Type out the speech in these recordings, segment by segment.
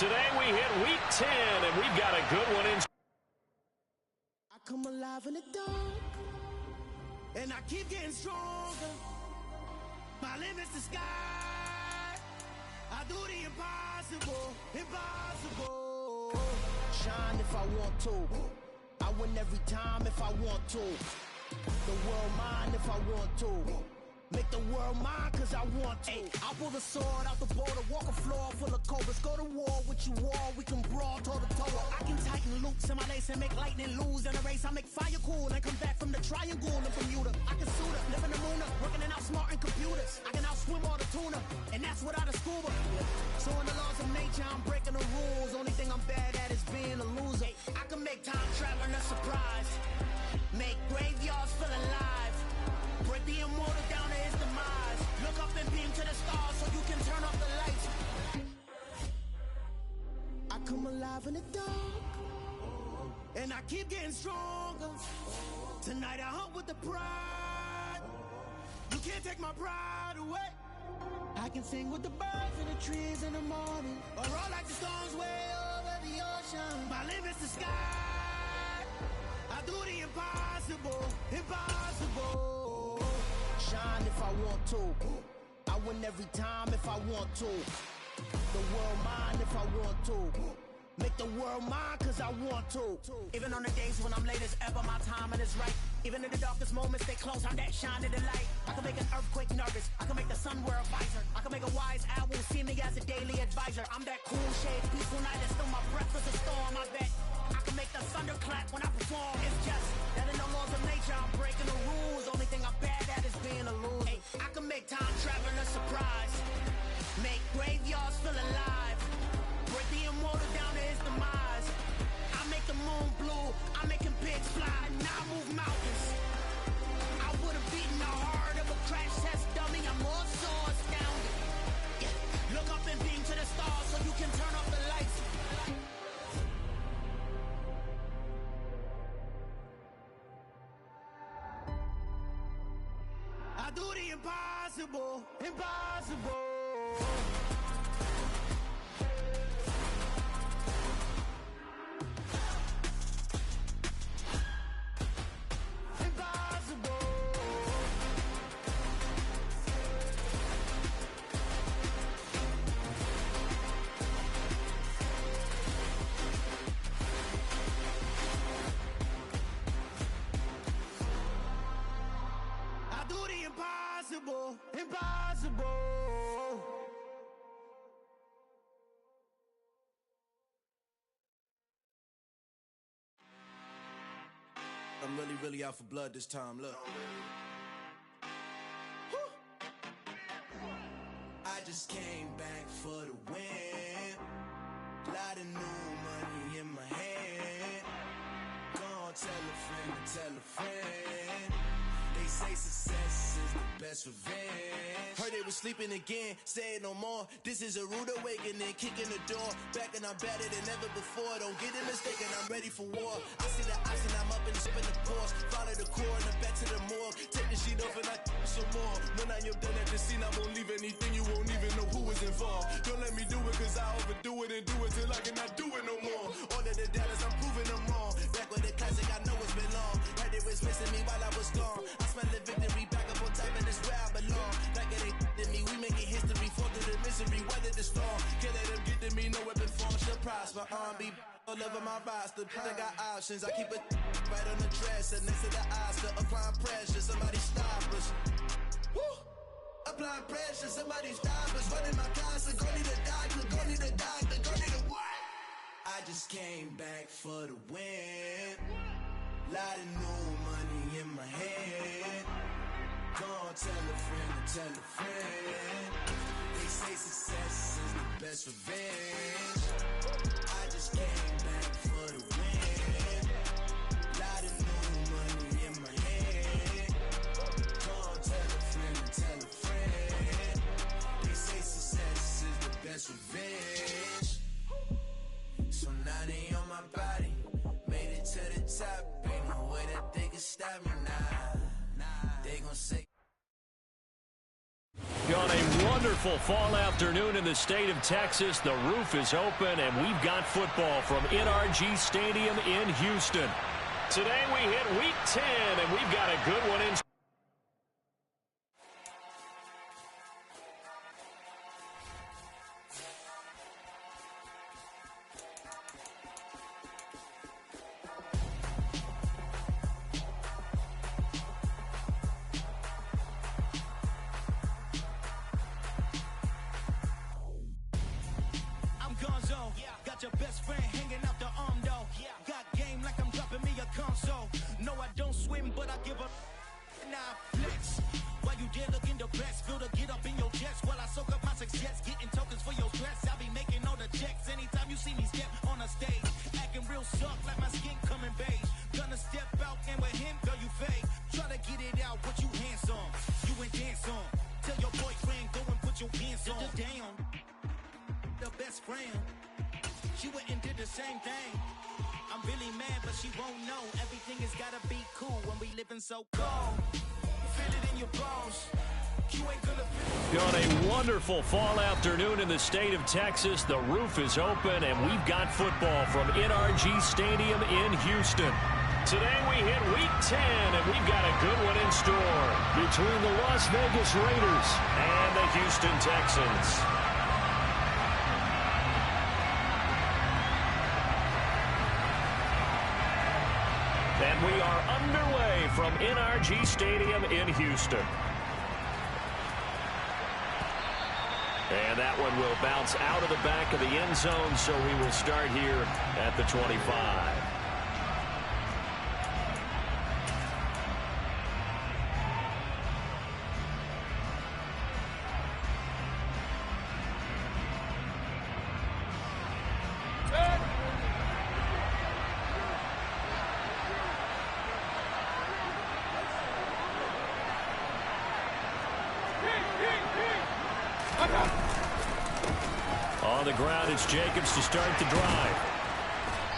Today we hit week 10, and we've got a good one in. I come alive in the dark, and I keep getting stronger. My limit's the sky. I do the impossible, impossible. Shine if I want to. I win every time if I want to. The world mine if I want to. Make the world mine cause I want to. I pull the sword out the border, walk a floor full of cobras. Go to war with you all, we can brawl toe to toe. I can tighten loops in my lace and make lightning lose in a race. I make fire cool and come back from the triangle and Bermuda. I can suit up, live in the moon, working and outsmarting computers. I can outswim all the tuna, and that's without a scuba. So in the laws of nature, I'm breaking the rules. Only thing I'm bad at is being a loser. I can make time traveling a surprise. Make graveyards feel alive. Break the immortal down to his demise. Look up and beam to the stars so you can turn off the lights. I come alive in the dark, and I keep getting stronger. Tonight I hunt with the pride. You can't take my pride away. I can sing with the birds and the trees in the morning, or roll like the storms way over the ocean. My limit's the sky. I do the impossible, impossible. Shine if I want to. I win every time if I want to. The world mine if I want to. Make the world mine cause I want to. Even on the days when I'm late as ever, my timing is right. Even in the darkest moments, stay close, I'm that shine of the light. I can make an earthquake nervous, I can make the sun wear a visor. I can make a wise owl see me as a daily advisor. I'm that cool shade, peaceful night, and still my breath is a storm, I bet. I can make the thunder clap when I perform. It's just that in the laws of nature, I'm breaking the rules. Only thing I'm bad at is being a loser. Hey, I can make time traveling a surprise. Make graveyards feel alive. Break the immortal down to his demise. I make the moon blue. I'm making pigs fly. Now I move mountains. I would have beaten the heart of a crash test dummy. I'm more so astounded. Yeah. Look up and beam to the stars so you can turn off the lights. I do the impossible, impossible. Impossible. I do the impossible, impossible. I'm really out for blood this time, look. I just came back for the win. Lot of new money in my hand. Gonna tell a friend to tell a friend. They say success is the best revenge. Heard they was sleeping again, say it no more. This is a rude awakening, kicking the door. Back and I'm better than ever before. Don't get it mistaken, I'm ready for war. I see the oxen, I'm up in the course. Follow the core and I'm back to the morgue. Take the sheet off and I some more. When I am done at the scene, I won't leave anything. You won't even know who was involved. Don't let me do it cause I overdo it and do it till I cannot do it no more. All of the doubters, I'm proving them wrong. Back with the classic, I know it's been long. Heard they was missing me while I was gone. I smell the victory back up on top and it's where I belong. Like it ain't to me, we making history. Fall through the misery, weather the storm. Can't let them get to me, no weapon form shall prosper. R&B all over my roster. I got options, I keep it right on the dresser. Next to the Oscar, applying pressure, somebody stop us. Woo! Applying pressure, somebody stop us. Running my closet, go need a doctor, go need a doctor, go need a what? I just came back for the win. Lot of new money in my hand. Gonna tell a friend to tell a friend. They say success is the best revenge. I just came back for the win. Lot of new money in my hand. Gonna tell a friend to tell a friend. They say success is the best revenge. So now they on my body. Made it to the top. Ain't no way that they can stop me now. They gon' say On a wonderful wonderful fall afternoon in the state of Texas. The roof is open, and we've got football from NRG Stadium in Houston. Today we hit Week 10, and we've got a good one in. Got your best friend hanging out the arm though. Got game like I'm dropping me a console. No, I don't swim, but I give up. Nah, flex. While you there looking the best, feel the get up in your chest while I soak up my success. Getting tokens for your stress. I'll be making all the checks anytime you see me step on a stage. Acting real soft like my skin coming beige. Gonna step out and with him, girl, you fake. Try to get it out, what you handsome. You ain't dance on. Tell your boyfriend, go and put your hands on. Down. The best friend. She went and did the same thing. I'm really mad, but she won't know. Everything has gotta be cool when we living so cold. Feel it in your bones. You ain't gonna On a wonderful fall afternoon in the state of Texas, the roof is open, and we've got football from NRG Stadium in Houston. Today we hit Week 10, and we've got a good one in store between the Las Vegas Raiders and the Houston Texans. And we are underway from NRG Stadium in Houston. And that one will bounce out of the back of the end zone, so we will start here at the 25. On the ground, it's Jacobs to start the drive.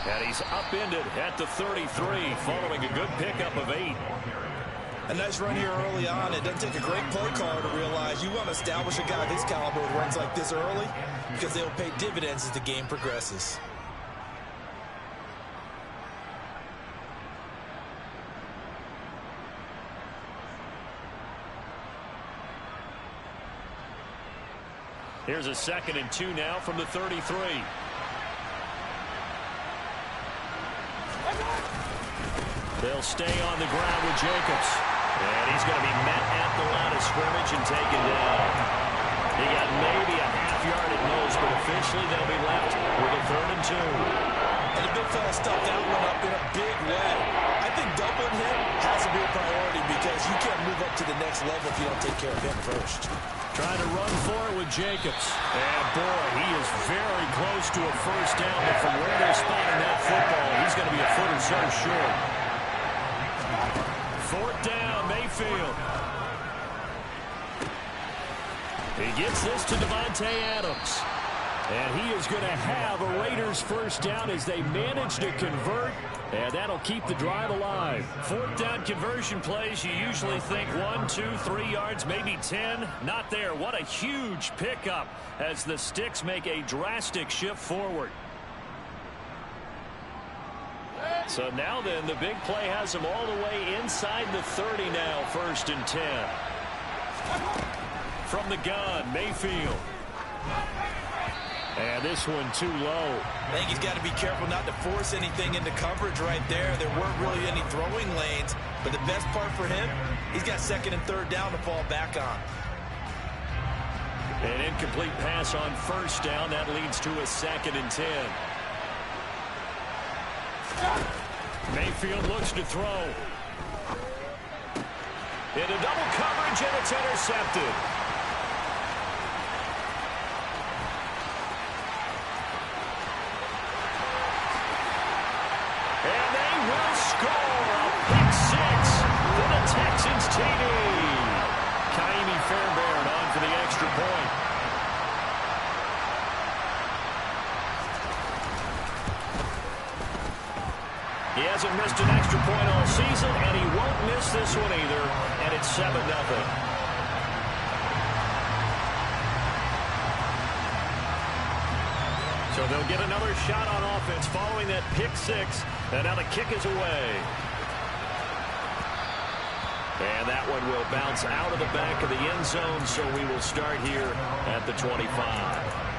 And he's upended at the 33, following a good pickup of 8. A nice run here early on. It doesn't take a great play caller to realize you want to establish a guy of his caliber with runs like this early because they'll pay dividends as the game progresses. Here's a 2nd and 2 now from the 33. They'll stay on the ground with Jacobs. And he's going to be met at the line of scrimmage and taken down. He got maybe a half yard at most, but officially they'll be left with a 3rd and 2. And the big fella stuffed that one up in a big way. I think doubling him has to be a priority because you can't move up to the next level if you don't take care of him first. Trying to run for it with Jacobs. And boy, he is very close to a first down, but from where they're spotting that football, he's going to be a foot or so short. 4th down, Mayfield. He gets this to Devontae Adams. And he is going to have a Raiders first down as they manage to convert. And that'll keep the drive alive. 4th down conversion plays, you usually think 1, 2, 3 yards, maybe 10. Not there. What a huge pickup as the Sticks make a drastic shift forward. So now then, the big play has them all the way inside the 30 now, 1st and 10. From the gun, Mayfield. And this one too low. I think he's got to be careful not to force anything into coverage right there. There weren't really any throwing lanes. But the best part for him, he's got 2nd and 3rd down to fall back on. An incomplete pass on 1st down. That leads to a 2nd and 10. Mayfield looks to throw. Into double coverage, and it's intercepted. And they will score a pick 6 for the Texans TD. Kaimi Fairbairn on for the extra point. He hasn't missed an extra point all season, and he won't miss this one either, and it's 7-0. they'll get another shot on offense following that pick six. And now the kick is away. And that one will bounce out of the back of the end zone, so we will start here at the 25.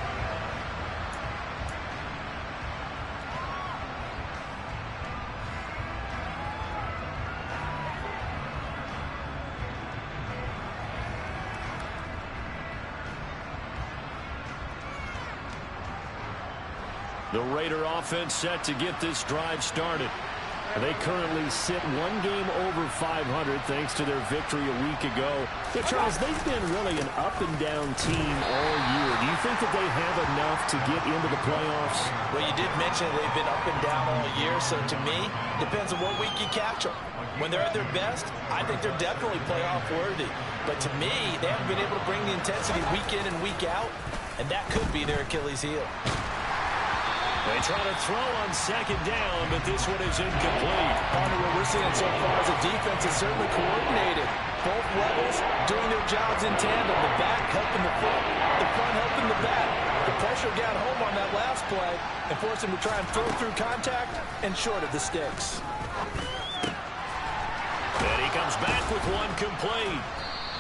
The Raider offense set to get this drive started. They currently sit one game over 500 thanks to their victory a week ago. Yeah, Charles, they've been really an up-and-down team all year. Do you think that they have enough to get into the playoffs? Well, you did mention they've been up and down all year, so to me, depends on what week you catch them. When they're at their best, I think they're definitely playoff worthy. But to me, they haven't been able to bring the intensity week in and week out, and that could be their Achilles heel. They try to throw on second down, but this one is incomplete. Partner, what we're seeing so far is the defense is certainly coordinated. Both levels doing their jobs in tandem. The back helping the front helping the back. The pressure got home on that last play and forced him to try and throw through contact and short of the sticks. And he comes back with one complete.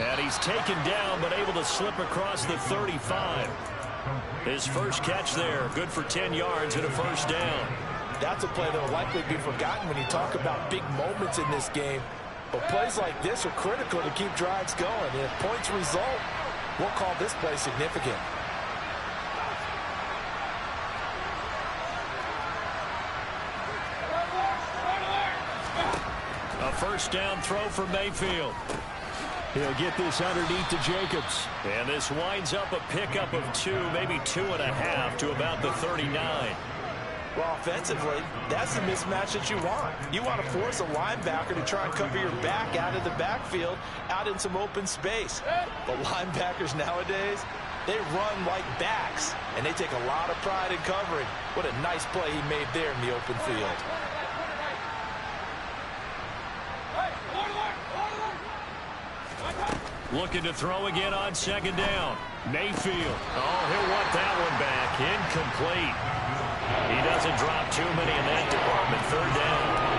And he's taken down, but able to slip across the 35. His first catch there, good for 10 yards and a first down. That's a play that will likely be forgotten when you talk about big moments in this game. But plays like this are critical to keep drives going. And if points result, we'll call this play significant. A first down throw for Mayfield. He'll get this underneath to Jacobs. And this winds up a pickup of 2, maybe 2.5 to about the 39. Well, offensively, that's the mismatch that you want. You want to force a linebacker to try and cover your back out of the backfield, out in some open space. But linebackers nowadays, they run like backs, and they take a lot of pride in covering. What a nice play he made there in the open field. Looking to throw again on second down. Mayfield. Oh, he'll want that one back. Incomplete. He doesn't drop too many in that department. Third down.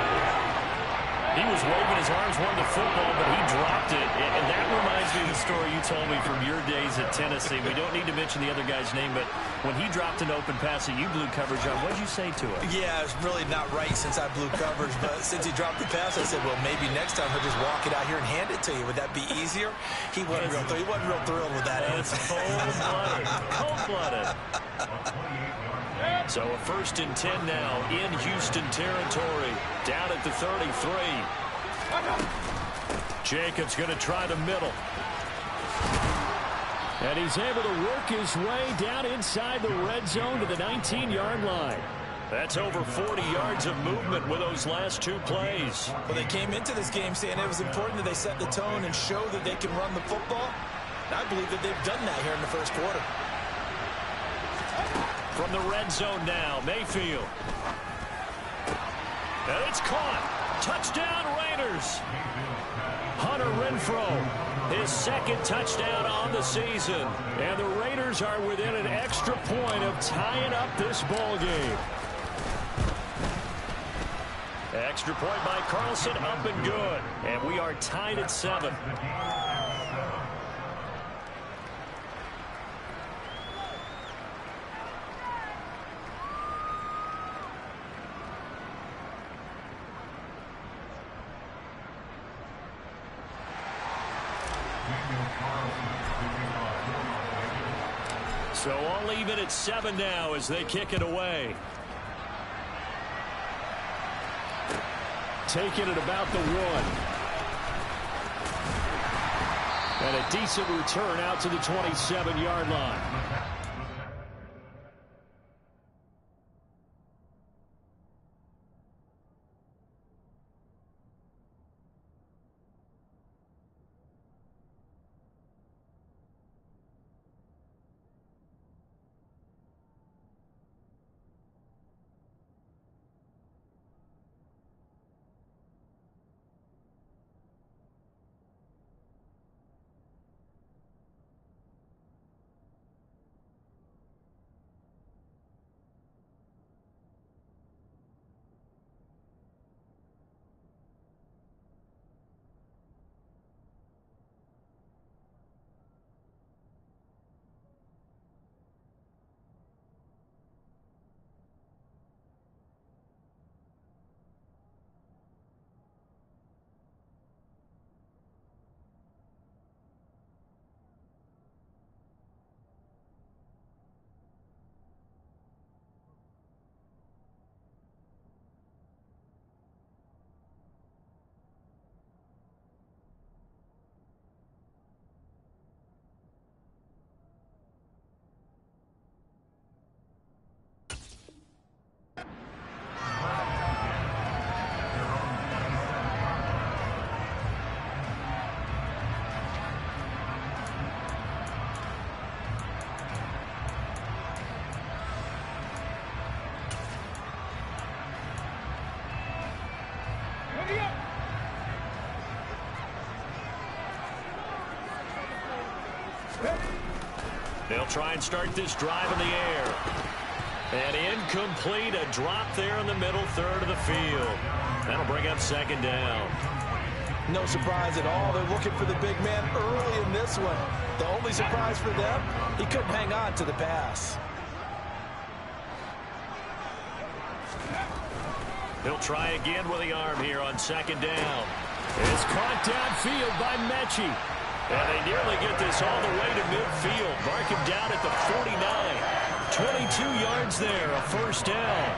He was waving his arms, wanted the football, but he dropped it. And that reminds me of the story you told me from your days at Tennessee. We don't need to mention the other guy's name, but when he dropped an open pass that you blew coverage on, what did you say to him? Yeah, it's really not right since I blew coverage, but since he dropped the pass, I said, well, maybe next time he'll just walk it out here and hand it to you. Would that be easier? He wasn't real thrilled with that answer. Cold-blooded. Cold-blooded. So a 1st and 10 now in Houston territory. Down at the 33. Jacobs going to try the middle. And he's able to work his way down inside the red zone to the 19-yard line. That's over 40 yards of movement with those last 2 plays. Well, they came into this game saying it was important that they set the tone and show that they can run the football. And I believe that they've done that here in the first quarter. From the red zone now, Mayfield. And it's caught. Touchdown, Raiders. Hunter Renfrow, his 2nd touchdown on the season. And the Raiders are within an extra point of tying up this ball game. Extra point by Carlson, up and good. And we are tied at 7. So all even at 7 now as they kick it away. Taking it about the 1. And a decent return out to the 27-yard line. They'll try and start this drive in the air. And incomplete, a drop there in the middle third of the field. That'll bring up second down. No surprise at all. They're looking for the big man early in this one. The only surprise for them, he couldn't hang on to the pass. He'll try again with the arm here on second down. It's caught downfield by Mechie. And they nearly get this all the way to midfield. Mark him down at the 49. 22 yards there, a first down.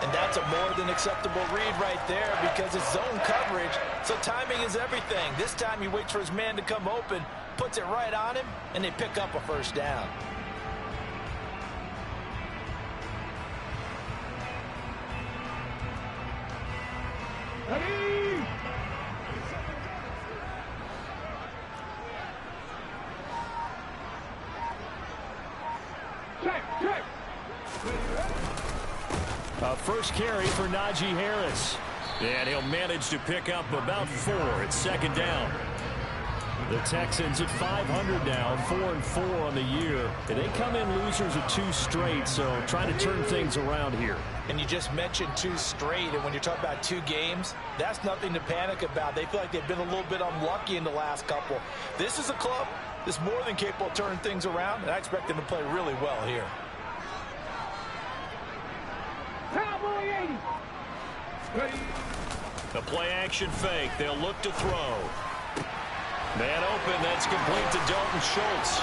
And that's a more than acceptable read right there because it's zone coverage, so timing is everything. This time he waits for his man to come open, puts it right on him, and they pick up a first down. A first carry for Najee Harris. And he'll manage to pick up about 4 at second down. The Texans at 500 now, 4-4 on the year. And they come in losers of 2 straight, so trying to turn things around here. And you just mentioned 2 straight, and when you're talking about 2 games, that's nothing to panic about. They feel like they've been a little bit unlucky in the last couple. This is a club that's more than capable of turning things around, and I expect them to play really well here. The play-action fake. They'll look to throw. Man open. That's complete to Dalton Schultz.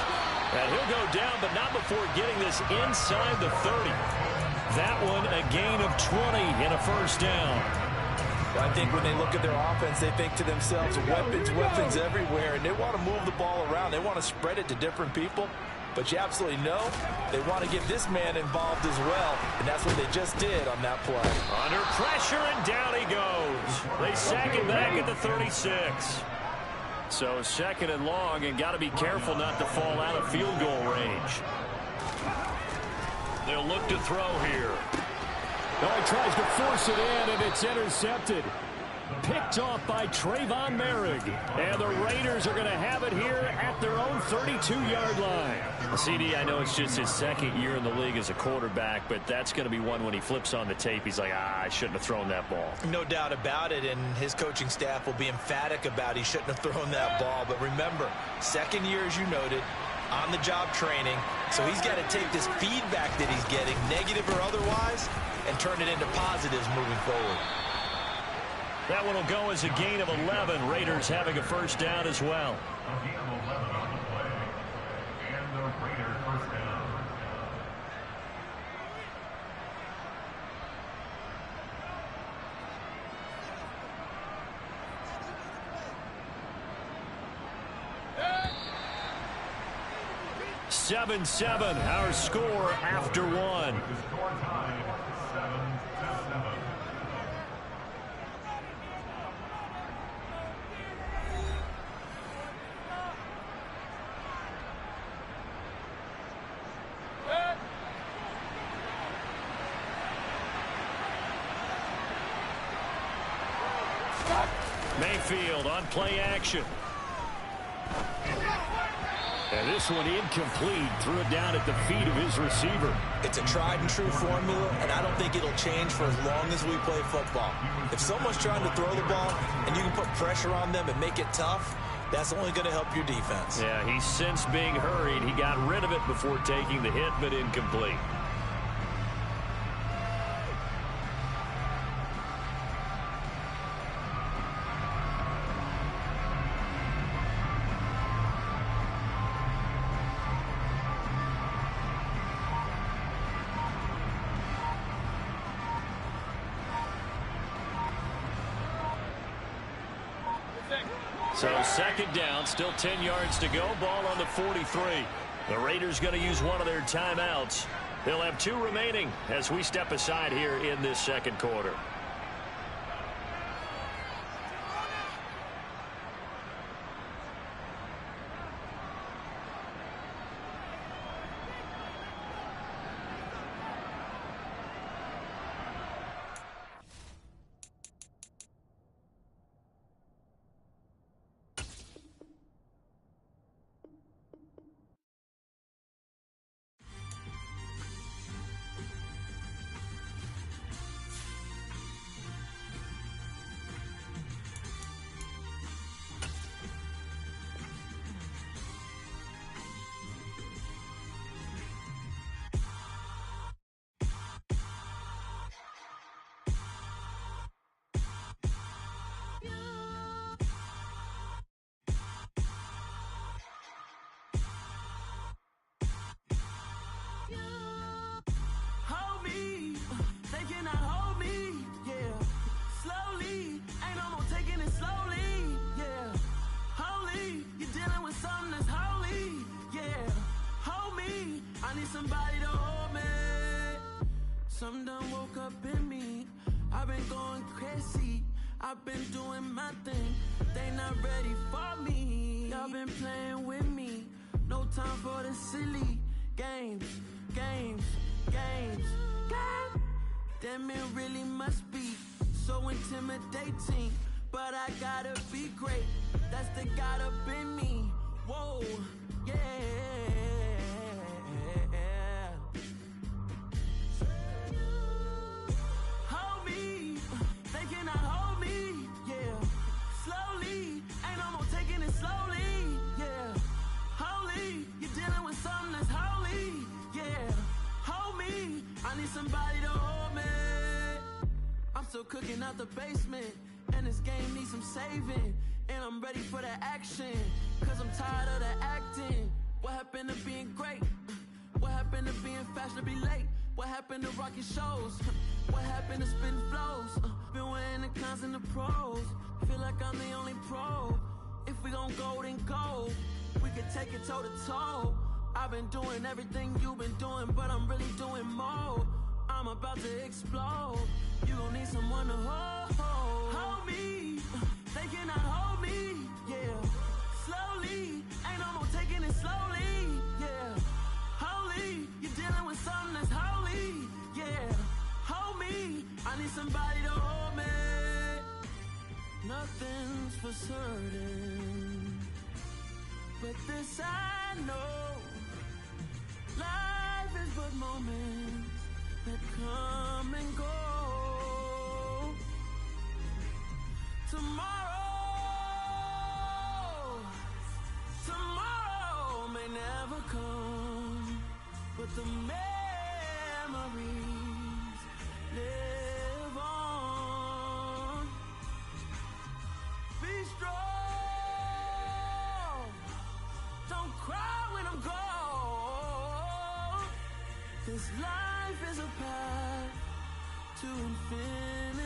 And he'll go down, but not before getting this inside the 30. That one a gain of 20 and a first down. I think when they look at their offense, they think to themselves, weapons everywhere, and they want to move the ball around. They want to spread it to different people. But you absolutely know they want to get this man involved as well, and that's what they just did on that play. Under pressure, and down he goes. They sack him back at the 36. So second and long, and got to be careful not to fall out of field goal range. They'll look to throw here. Oh, he tries to force it in, and it's intercepted. Picked off by Trayvon Merrick. And the Raiders are going to have it here at their own 32-yard line. CD, I know it's just his second year in the league as a quarterback, but that's going to be one when he flips on the tape. He's like, I shouldn't have thrown that ball. No doubt about it, and his coaching staff will be emphatic about he shouldn't have thrown that ball. But remember, second year, as you noted, on-the-job training. So he's got to take this feedback that he's getting, negative or otherwise, and turn it into positives moving forward. That one will go as a gain of 11. Raiders having a first down as well. Seven, 7, our score after one. Mayfield on play action. And this one incomplete. Threw it down at the feet of his receiver. It's a tried and true formula, and I don't think it'll change for as long as we play football. If someone's trying to throw the ball and you can put pressure on them and make it tough, that's only going to help your defense. Yeah, he's since being hurried. He got rid of it before taking the hit, but incomplete. So second down, still 10 yards to go. Ball on the 43. The Raiders going to use one of their timeouts. They'll have 2 remaining as we step aside here in this second quarter. somebody to hold me. Some done woke up in me. I've been going crazy. I've been doing my thing. They not ready for me. Y'all been playing with me. No time for the silly games. Damn, it really must be so intimidating. But I gotta be great. That's the God up in me. Whoa, yeah. Hold me, they cannot hold me, yeah. Slowly, ain't no more taking it slowly, yeah. Holy, you're dealing with something that's holy, yeah. Hold me, I need somebody to hold me. I'm still cooking out the basement, and this game needs some saving. And I'm ready for the action, cause I'm tired of the acting. What happened to being great? What happened to being fashionably late? What happened to rocking shows? What happened to spitting flows? Been weighing the cons and the pros. Feel like I'm the only pro. If we gon' go, then go. We can take it toe to toe. I've been doing everything you've been doing, but I'm really doing more. I'm about to explode. You gon' need someone to hold. Hold me. They cannot hold me. Yeah. Slowly. Ain't no more taking it slowly. Yeah. Holy. You're dealing with something that's holy. Yeah. Hold me. I need somebody to hold me. Nothing's for certain, but this I know. Life is but moments that come and go. Tomorrow may never come, but the memories live on. Be strong, don't cry when I'm gone. This life is a path to infinity.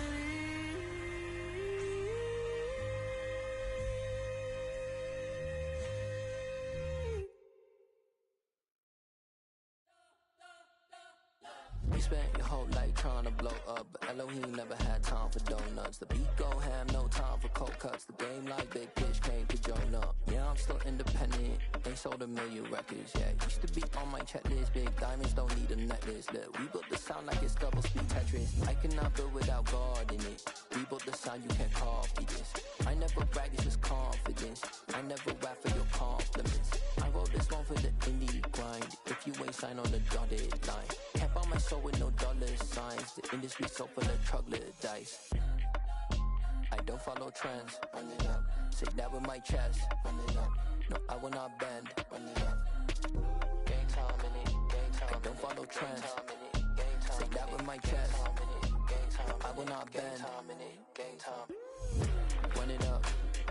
You spent your whole life trying to blow up, but Elohim never had time for donuts. The beat go ham, no time for cold cuts. The game like Big Pitch came to join up. Yeah, I'm still independent, ain't sold a million records. Yeah, used to be on my checklist. Big diamonds don't need a necklace. Look, we built the sound like it's double speed Tetris. I cannot build without God in it. We built the sound, you can't copy this. I never brag, it's just confidence. I never rap for your compliments. I wrote this one for the indie grind. If you ain't signed on the dotted line, can't buy my soul with no dollar signs. The industry so full of troglodytes. I don't follow trends. Run it up. Say that with my chest. Run it up. No, I will not bend. Run it up. Gang time in it. Gang time. I don't follow trends. Say that with my chest. I will not bend. Gang time. Run it up.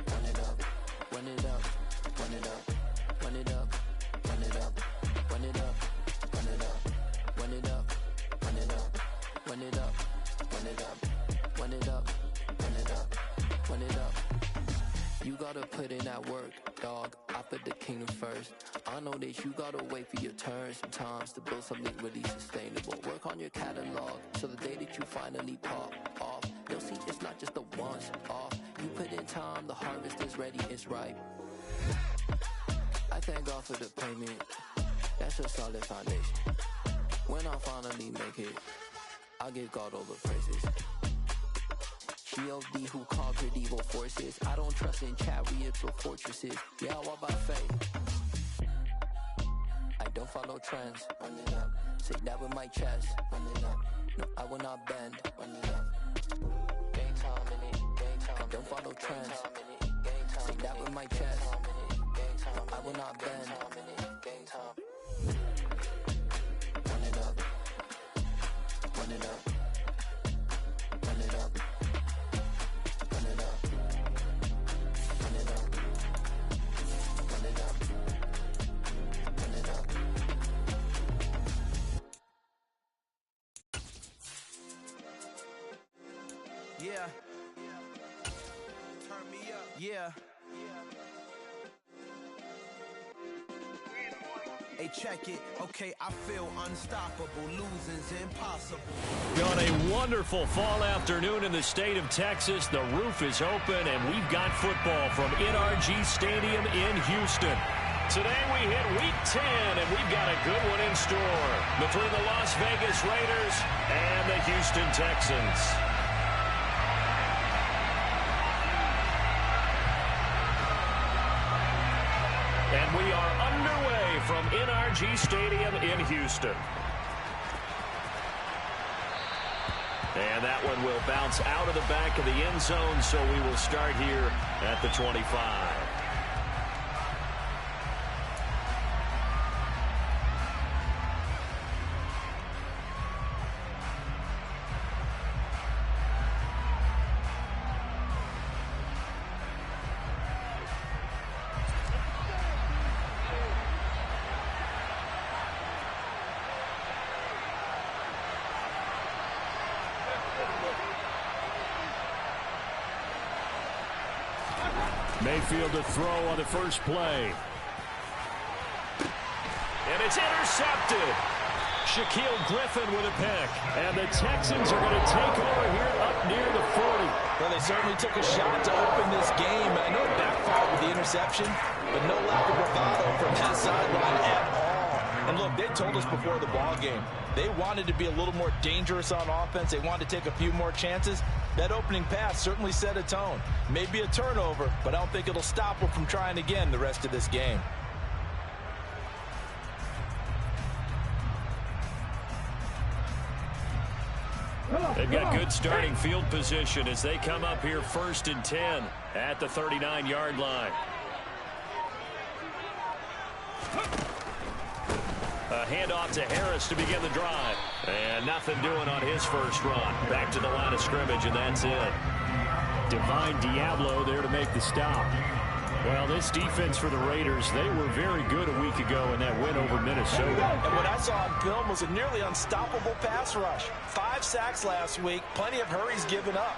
Run it up. Run it up. Run it up. Run it up. Run it up. Run it up. Run it up. Run it up. Run it up. Run it up. Run it up. Run it up. Run it up. Run it up. You gotta put in that work, dog. I put the kingdom first. I know that you gotta wait for your turn sometimes to build something really sustainable. Work on your catalog so the day that you finally pop off, you'll see it's not just a once off. You put in time, the harvest is ready, it's ripe. I thank God for the payment. That's a solid foundation. When I finally make it, I'll give God all the praises. G.O.D. who conquered evil forces. I don't trust in chariots or fortresses. Yeah, I walk by faith. I don't follow trends. Run it up. Say that with my chest. Run it up. No, I will not bend. Run it up. Gang time in it. Gang time. I don't follow trends. Say that with my chest. No, I will not bend. Gang time. Run it up. Run it up. Run it up. Run it up. Run it up. Run it up. Run it up. Yeah. Turn me up. Yeah. Hey, check it. Okay, I feel unstoppable. Losing's impossible. On a wonderful fall afternoon in the state of Texas, the roof is open, and we've got football from NRG Stadium in Houston. Today we hit Week 10, and we've got a good one in store between the Las Vegas Raiders and the Houston Texans. And we are underway from NRG Stadium in Houston. And that one will bounce out of the back of the end zone, so we will start here at the 25. Mayfield to throw on the first play. And it's intercepted. Shaquille Griffin with a pick. And the Texans are going to take over here up near the 40. Well, they certainly took a shot to open this game. I know it backfired with the interception, but no lack of bravado from that sideline at all. And look, they told us before the ball game, they wanted to be a little more dangerous on offense. They wanted to take a few more chances. That opening pass certainly set a tone. Maybe a turnover, but I don't think it'll stop them from trying again the rest of this game. They've got good starting field position as they come up here 1st and 10 at the 39-yard line. A handoff to Harris to begin the drive. And nothing doing on his first run. Back to the line of scrimmage, and that's it. Divine Diablo there to make the stop. Well, this defense for the Raiders, they were very good a week ago in that win over Minnesota. And what I saw on film was a nearly unstoppable pass rush. 5 sacks last week, plenty of hurries given up.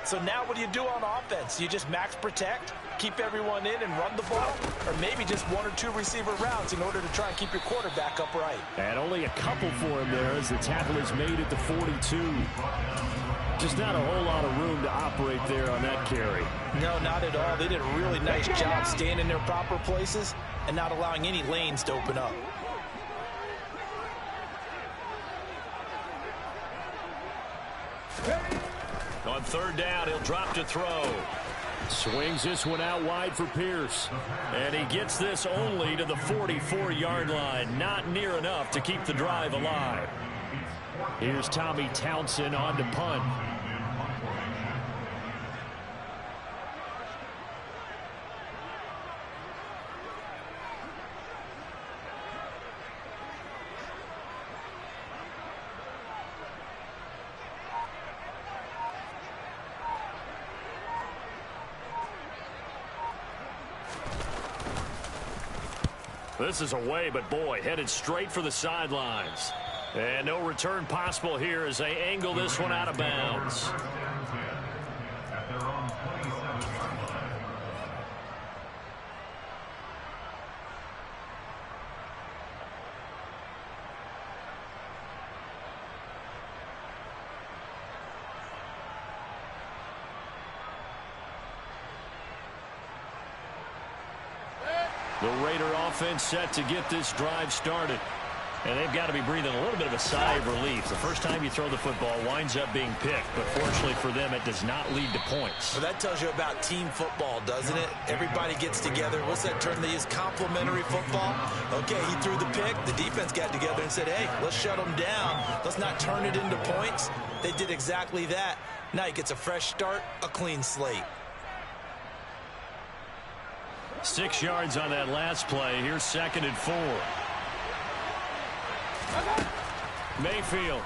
So now what do you do on offense? You just max protect, keep everyone in and run the ball, or maybe just 1 or 2 receiver routes in order to try and keep your quarterback upright. And only a couple for him there as the tackle is made at the 42. Just not a whole lot of room to operate there on that carry. No, not at all. They did a really nice job staying in their proper places and not allowing any lanes to open up. On 3rd down, he'll drop to throw. Swings this one out wide for Pierce. And he gets this only to the 44-yard line. Not near enough to keep the drive alive. Here's Tommy Townsend on to punt. This is away, but boy, headed straight for the sidelines. And no return possible here as they angle this one out of bounds. The Raider offense set to get this drive started. And they've got to be breathing a little bit of a sigh of relief. The first time you throw the football winds up being picked, but fortunately for them, it does not lead to points. Well, that tells you about team football, doesn't it? Everybody gets together. What's that term they use? Complementary football? Okay, he threw the pick. The defense got together and said, hey, let's shut them down. Let's not turn it into points. They did exactly that. Now he gets a fresh start, a clean slate. 6 yards on that last play. Here's 2nd and 4. Mayfield.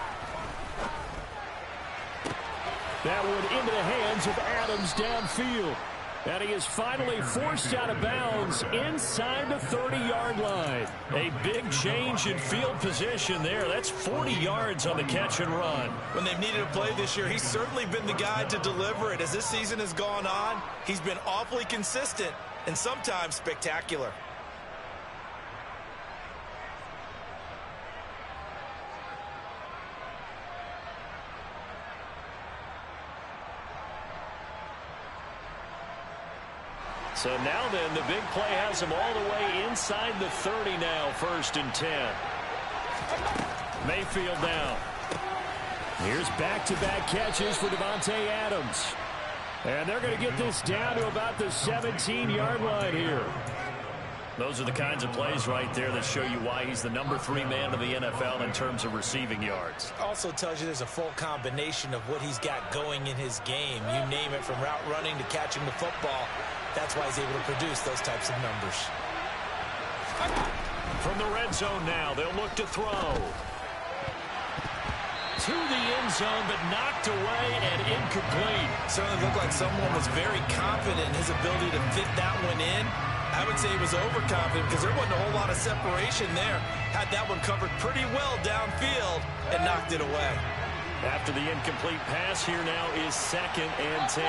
That one into the hands of Adams downfield. And he is finally forced out of bounds inside the 30-yard line. A big change in field position there. That's 40 yards on the catch and run. When they've needed a play this year, he's certainly been the guy to deliver it. As this season has gone on, he's been awfully consistent and sometimes spectacular. So now then, the big play has him all the way inside the 30 now, 1st and 10. Mayfield now. Here's back-to-back catches for Davante Adams. And they're going to get this down to about the 17-yard line here. Those are the kinds of plays right there that show you why he's the number 3 man in the NFL in terms of receiving yards. Also tells you there's a full combination of what he's got going in his game. You name it, from route running to catching the football. That's why he's able to produce those types of numbers. From the red zone now, they'll look to throw. To the end zone, but knocked away and incomplete. Certainly looked like someone was very confident in his ability to fit that one in. I would say he was overconfident because there wasn't a whole lot of separation there. Had that one covered pretty well downfield and knocked it away. After the incomplete pass, here now is 2nd and 10.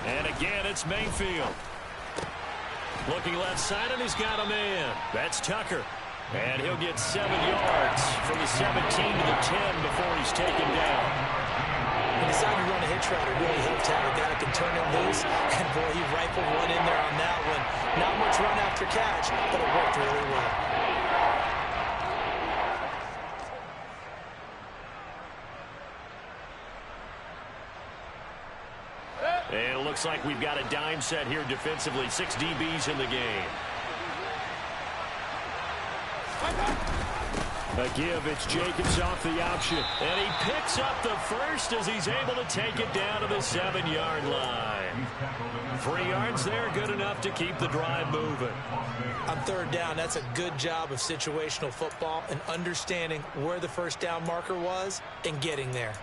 And again, it's Mayfield. Looking left side, and he's got a man. That's Tucker. And he'll get 7 yards from the 17 to the 10 before he's taken down. He decided to run a hitch route. It really helped to have a guy that can turn it loose. And, boy, he rifled one in there on that one. Not much run after catch, but it worked really well. And it looks like we've got a dime set here defensively. 6 DBs in the game. A give, it's Jacobs off the option. And he picks up the first as he's able to take it down to the 7-yard line. 3 yards there, good enough to keep the drive moving. On 3rd down, that's a good job of situational football and understanding where the first down marker was and getting there.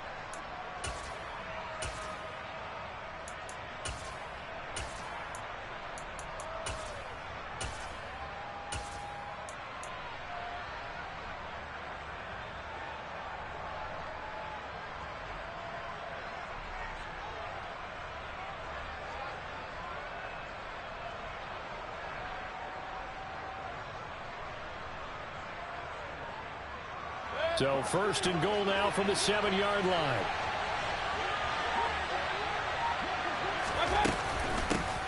So 1st and goal now from the 7-yard line.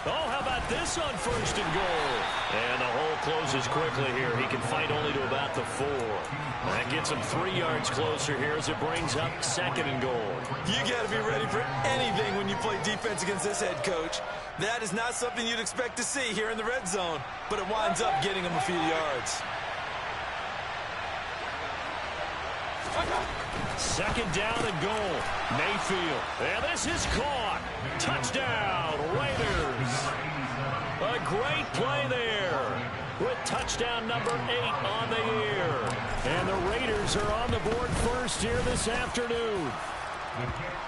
Oh, how about this on 1st and goal? And the hole closes quickly here. He can fight only to about the 4. That gets him 3 yards closer here as it brings up 2nd and goal. You got to be ready for anything when you play defense against this head coach. That is not something you'd expect to see here in the red zone, but it winds up getting him a few yards. 2nd down and goal. Mayfield. And this is caught. Touchdown, Raiders. A great play there with touchdown number 8 on the year. And the Raiders are on the board first here this afternoon.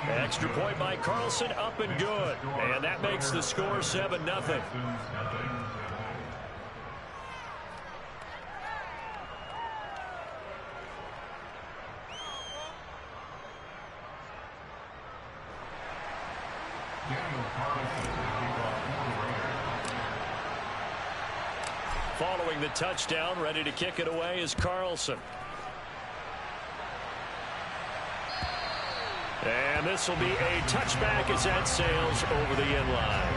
Extra point by Carlson, up and good. And that makes the score 7-0. Following the touchdown, ready to kick it away is Carlson. And this will be a touchback as that sails over the end line.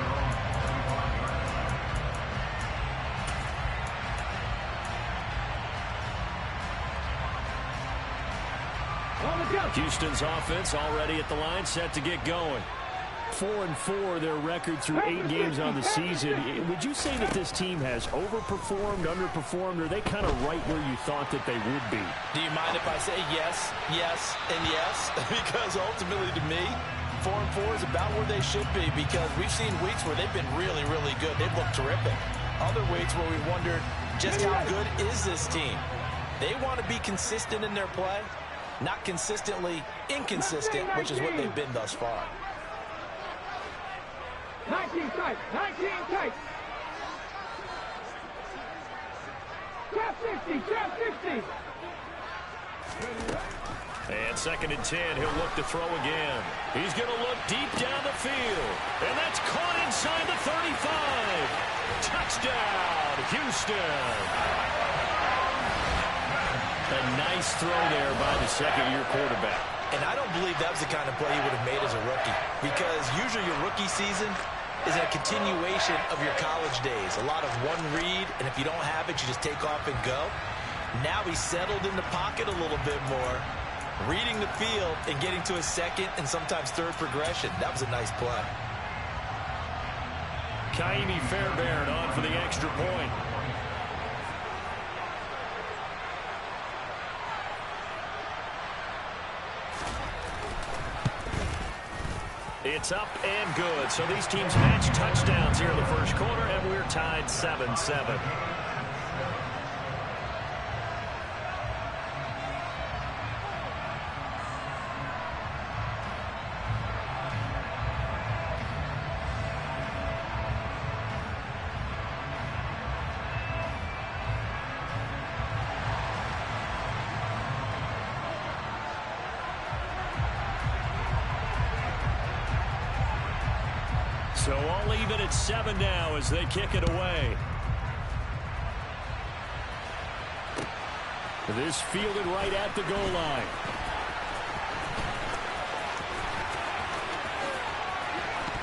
Houston's offense already at the line, set to get going. 4-4 their record through 8 games on the season. Would you say that this team has overperformed, underperformed, or are they kind of right where you thought that they would be? Do you mind if I say yes, yes, and yes? Because ultimately to me, 4-4 is about where they should be, because we've seen weeks where they've been really, really good. They've looked terrific. Other weeks where we wondered just how good is this team. They want to be consistent in their play, not consistently inconsistent, which is what they've been thus far. 19 tight, 19 tight. Trap 60, trap 60. And 2nd and 10, he'll look to throw again. He's going to look deep down the field. And that's caught inside the 35. Touchdown, Houston. A nice throw there by the 2nd-year quarterback. And I don't believe that was the kind of play he would have made as a rookie, because usually your rookie season is a continuation of your college days. A lot of one read, and if you don't have it, you just take off and go. Now he's settled in the pocket a little bit more, reading the field and getting to a second and sometimes third progression. That was a nice play. Kaimi Fairbairn on for the extra point. It's up and good. So these teams match touchdowns here in the first quarter, and we're tied 7-7. So all even at 7 now as they kick it away. This fielded right at the goal line.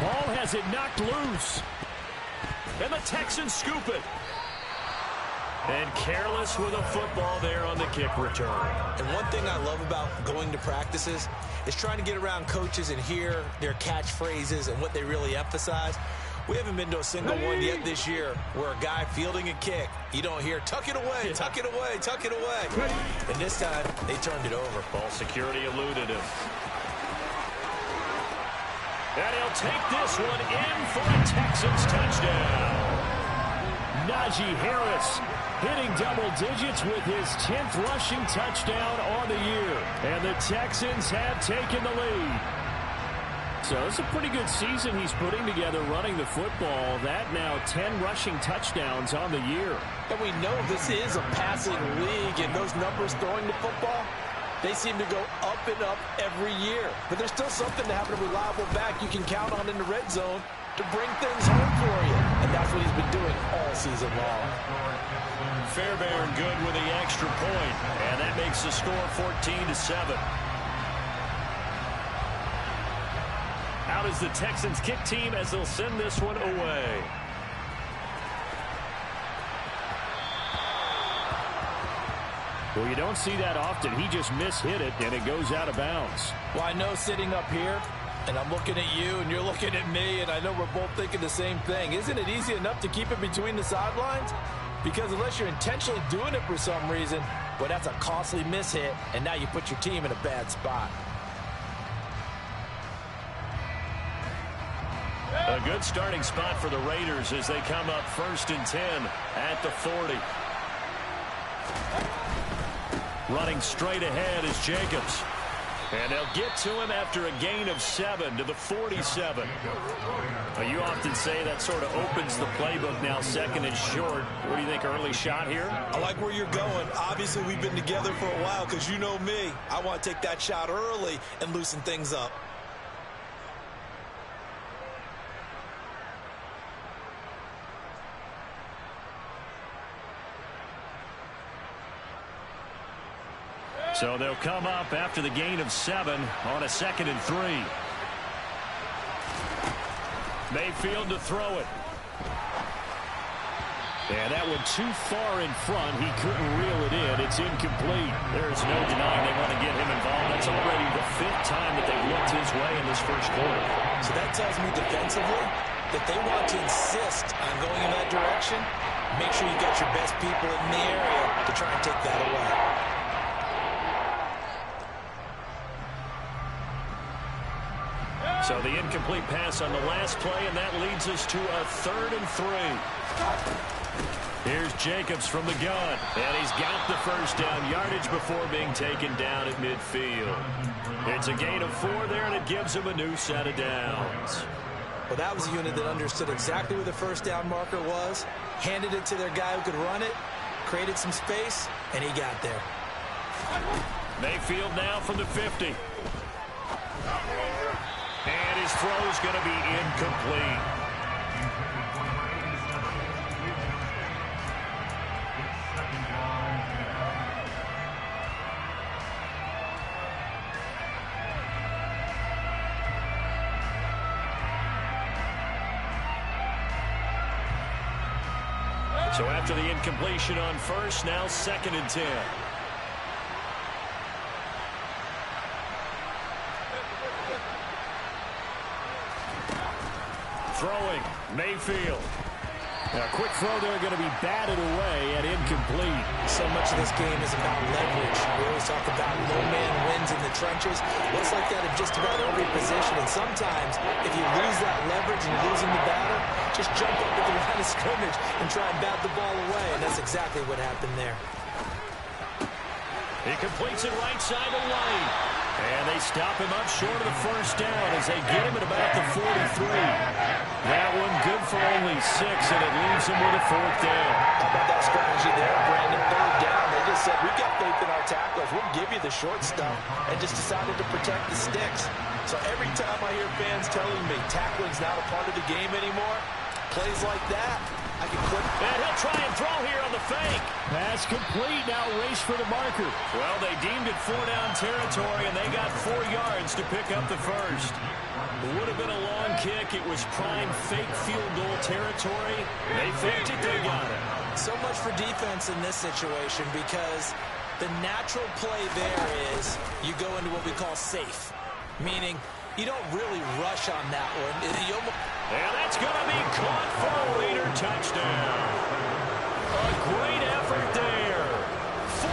Ball has it knocked loose. And the Texans scoop it. And careless with a football there on the kick return. And one thing I love about going to practices is trying to get around coaches and hear their catchphrases and what they really emphasize. We haven't been to a single one yet this year where a guy fielding a kick, you don't hear, tuck it away, tuck it away, tuck it away. And this time, they turned it over. Ball security eluded him. And he'll take this one in for a Texans touchdown. Najee Harris hitting double digits with his 10th rushing touchdown on the year. And the Texans have taken the lead. So it's a pretty good season he's putting together running the football. That now 10 rushing touchdowns on the year. And we know this is a passing league, and those numbers throwing the football, they seem to go up and up every year. But there's still something to have a reliable back you can count on in the red zone to bring things home for you. And that's what he's been doing all season long. Fairbairn good with the extra point, and that makes the score 14-7. Out is the Texans kick team as they'll send this one away. Well, you don't see that often. He just mishit it, and it goes out of bounds. Well, I know sitting up here, and I'm looking at you, and you're looking at me, and I know we're both thinking the same thing. Isn't it easy enough to keep it between the sidelines? Because unless you're intentionally doing it for some reason, well, that's a costly mishit, and now you put your team in a bad spot. A good starting spot for the Raiders as they come up 1st and 10 at the 40. Running straight ahead is Jacobs. And they'll get to him after a gain of 7 to the 47. Well, you often say that sort of opens the playbook now, 2nd and short. What do you think, early shot here? I like where you're going. Obviously, we've been together for a while because you know me. I want to take that shot early and loosen things up. So they'll come up after the gain of 7 on a 2nd and 3. Mayfield to throw it. And that one too far in front. He couldn't reel it in. It's incomplete. There's no denying they want to get him involved. That's already the 5th time that they've looked his way in this first quarter. So that tells me defensively that they want to insist on going in that direction. Make sure you got your best people in the area to try and take that away. So the incomplete pass on the last play, and that leads us to a 3rd and 3. Here's Jacobs from the gun, and he's got the first down yardage before being taken down at midfield. It's a gain of 4 there, and it gives him a new set of downs. Well, that was a unit that understood exactly where the first down marker was, handed it to their guy who could run it, created some space, and he got there. Mayfield now from the 50. And his throw is going to be incomplete. So after the incompletion on first, now 2nd and 10. Throwing, Mayfield. A quick throw there going to be batted away and incomplete. So much of this game is about leverage. We always talk about low man wins in the trenches. Looks like that in just about every position. And sometimes, if you lose that leverage and you're losing the battle, just jump up at the line of scrimmage and try and bat the ball away. And that's exactly what happened there. He completes it right side of White. And they stop him up short of the first down as they get him at about the 43. That one good for only 6, and it leaves him with a 4th down. How about that strategy there, Brandon? 3rd down. They just said, we've got faith in our tacklers. We'll give you the short stuff, and just decided to protect the sticks. So every time I hear fans telling me tackling's not a part of the game anymore, plays like that, I can quit. And he'll try and throw here on the fake. Pass complete. Now race for the marker. Well, they deemed it 4-down territory, and they got 4 yards to pick up the first. It would have been a long kick. It was prime fake field goal territory. They faked it. They got it. So much for defense in this situation, because the natural play there is you go into what we call safe, meaning you don't really rush on that one. And that's going to be caught for a Raider touchdown. A great effort there.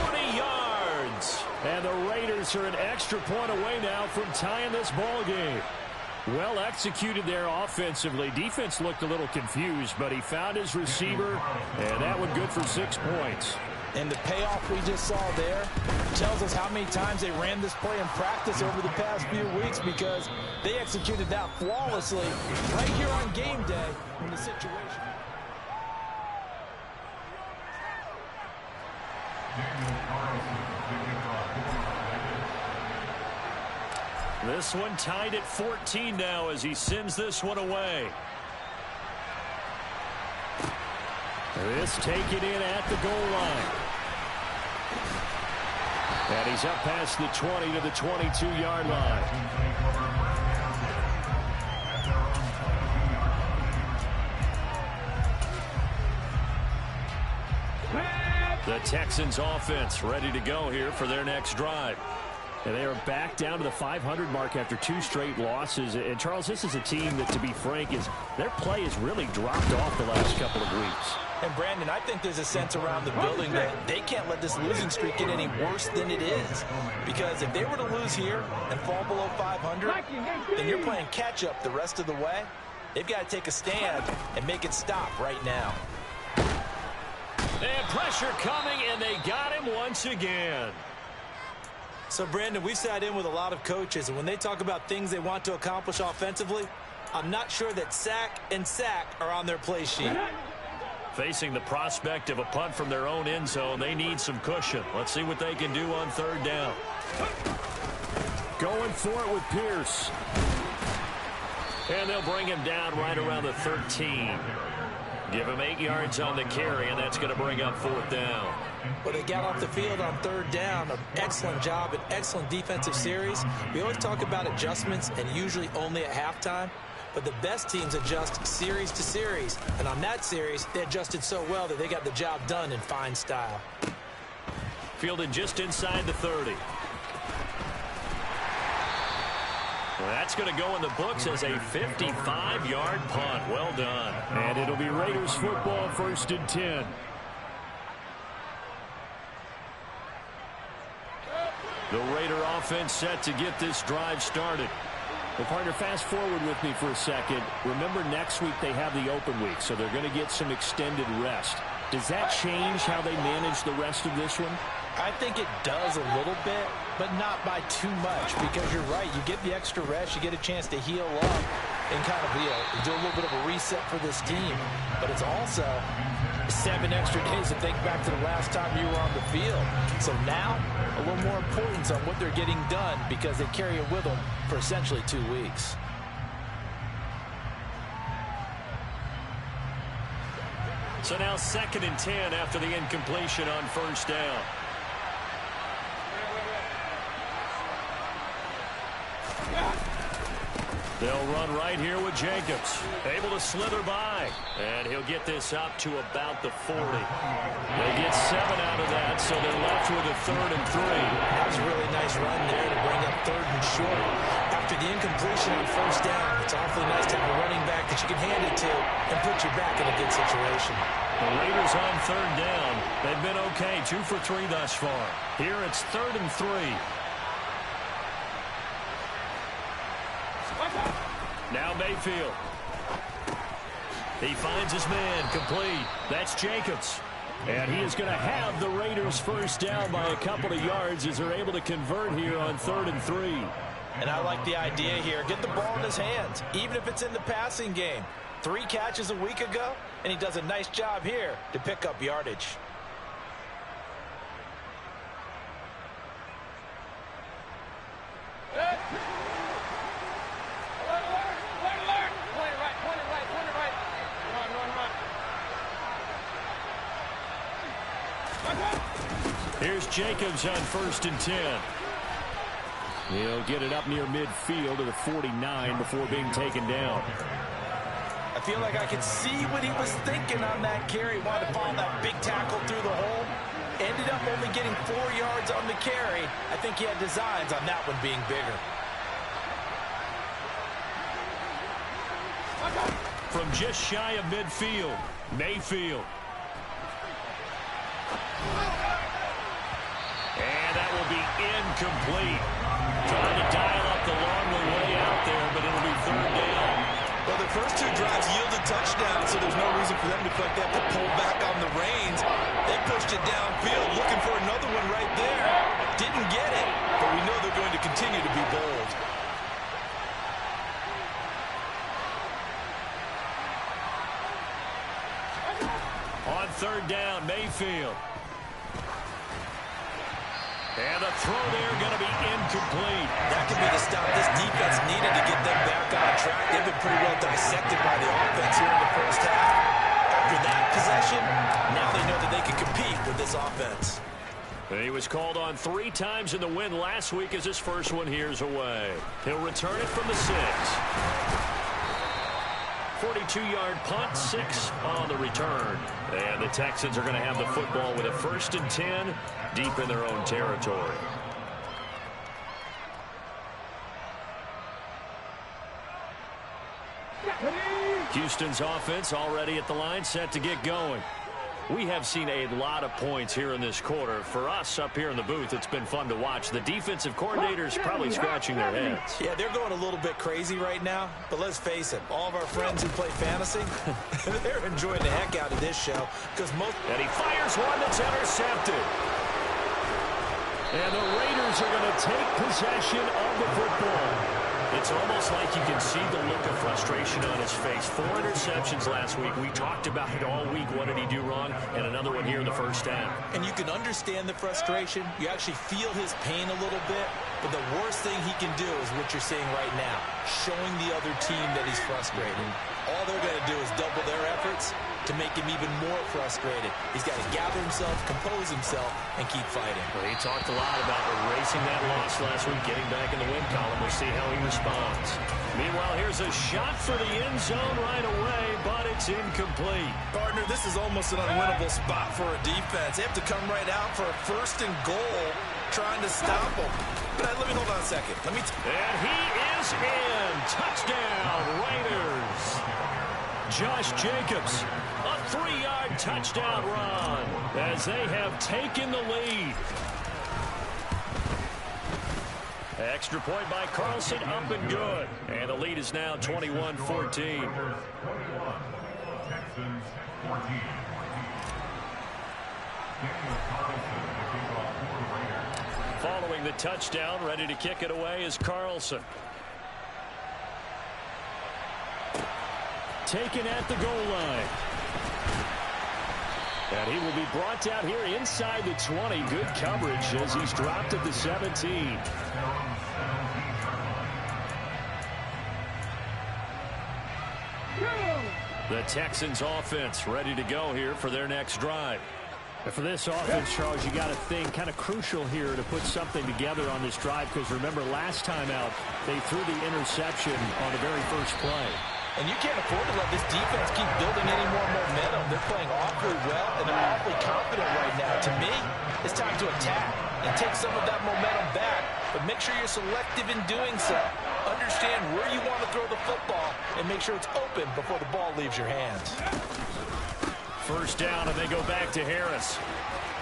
40 yards. And the Raiders are an extra point away now from tying this ball game. Well executed there offensively. Defense looked a little confused, but he found his receiver, and that one good for 6 points. And the payoff we just saw there tells us how many times they ran this play in practice over the past few weeks, because they executed that flawlessly right here on game day in the situation. This one tied at 14 now as he sends this one away. This taken in at the goal line. And he's up past the 20 to the 22-yard line. The Texans offense ready to go here for their next drive. And they are back down to the 500 mark after 2 straight losses. And, Charles, this is a team that, to be frank, their play has really dropped off the last couple of weeks. And, Brandon, I think there's a sense around the building that they can't let this losing streak get any worse than it is. Because if they were to lose here and fall below 500, then you're playing catch-up the rest of the way. They've got to take a stand and make it stop right now. And pressure coming, and they got him once again. So, Brandon, we've sat in with a lot of coaches, and when they talk about things they want to accomplish offensively, I'm not sure that sack and sack are on their play sheet. Facing the prospect of a punt from their own end zone, they need some cushion. Let's see what they can do on 3rd down. Going for it with Pierce. And they'll bring him down right around the 13. Give him 8 yards on the carry, and that's going to bring up 4th down. Well, they got off the field on 3rd down. An excellent job, an excellent defensive series. We always talk about adjustments, and usually only at halftime. But the best teams adjust series to series. And on that series, they adjusted so well that they got the job done in fine style. Fielded just inside the 30. Well, that's going to go in the books as a 55-yard punt. Well done. And it'll be Raiders football, 1st and 10. The Raider offense set to get this drive started. Well, partner, fast forward with me for a second. Remember, next week they have the open week, so they're going to get some extended rest. Does that change how they manage the rest of this one? I think it does a little bit, but not by too much, because you're right. You get the extra rest, you get a chance to heal up and kind of do a little bit of a reset for this team. But it's also 7 extra days to think back to the last time you were on the field. So now, a little more importance on what they're getting done, because they carry it with them for essentially 2 weeks. So now 2nd and 10 after the incompletion on 1st down. They'll run right here with Jacobs. Able to slither by. And he'll get this up to about the 40. They get 7 out of that, so they're left with a 3rd and 3. That was a really nice run there to bring up 3rd and short. After the incompletion on 1st down, it's awfully nice to have a running back that you can hand it to and put you back in a good situation. The Raiders on 3rd down. They've been okay, 2 for 3 thus far. Here it's 3rd and 3. Now Mayfield. He finds his man, complete. That's Jacobs. And he is going to have the Raiders first down by a couple of yards as they're able to convert here on 3rd and 3. And I like the idea here. Get the ball in his hands, even if it's in the passing game. 3 catches a week ago, and he does a nice job here to pick up yardage. Here's Jacobs on 1st and 10. He'll get it up near midfield to the 49 before being taken down. I feel like I could see what he was thinking on that carry. Wanted to follow that big tackle through the hole. Ended up only getting 4 yards on the carry. I think he had designs on that one being bigger. From just shy of midfield, Mayfield. And that will be incomplete. Trying to dial up the long way out there, but it'll be 3rd down. Well, the first 2 drives yielded touchdowns, so there's no reason for them to feel like they have to pull back on the reins. They pushed it downfield, looking for another one right there. Didn't get it, but we know they're going to continue to be bold. On 3rd down, Mayfield. And the throw there going to be incomplete. That could be the stop this defense needed to get them back on track. They've been pretty well dissected by the offense here in the first half. After that possession, now they know that they can compete with this offense. He was called on 3 times in the win last week as his first one here's away. He'll return it from the 6. 42-yard punt, 6 on the return. And the Texans are going to have the football with a 1st and 10 deep in their own territory. Houston's offense already at the line, set to get going. We have seen a lot of points here in this quarter. For us up here in the booth, it's been fun to watch. The defensive coordinators probably scratching their heads. Yeah, they're going a little bit crazy right now, but let's face it, all of our friends who play fantasy, they're enjoying the heck out of this show because most... And he fires one that's intercepted. And the Raiders are going to take possession of the football. It's almost like you can see the look of frustration on his face. 4 interceptions last week. We talked about it all week. What did he do wrong? And another one here in the first half. And you can understand the frustration. You actually feel his pain a little bit. But the worst thing he can do is what you're seeing right now, showing the other team that he's frustrated. All they're going to do is double their efforts to make him even more frustrated. He's got to gather himself, compose himself, and keep fighting. Well, he talked a lot about erasing that loss last week, getting back in the win column. We'll see how he responds. Meanwhile, here's a shot for the end zone right away, but it's incomplete. Partner, this is almost an unwinnable spot for a defense. They have to come right out for a 1st and goal, trying to stop them. But let me hold on a second. And he is in. Touchdown, Raiders. Josh Jacobs, a 3-yard touchdown run as they have taken the lead. Extra point by Carlson, up and good. And the lead is now 21-14. Following the touchdown, ready to kick it away is Carlson. Taken at the goal line. And he will be brought down here inside the 20. Good coverage as he's dropped at the 17. The Texans offense ready to go here for their next drive. For this offense, Charles, you got to think kind of crucial here to put something together on this drive, because remember last time out they threw the interception on the very first play. And you can't afford to let this defense keep building any more momentum. They're playing awfully well, and they're awfully confident right now. To me, it's time to attack and take some of that momentum back, but make sure you're selective in doing so. Understand where you want to throw the football and make sure it's open before the ball leaves your hands. First down, and they go back to Harris.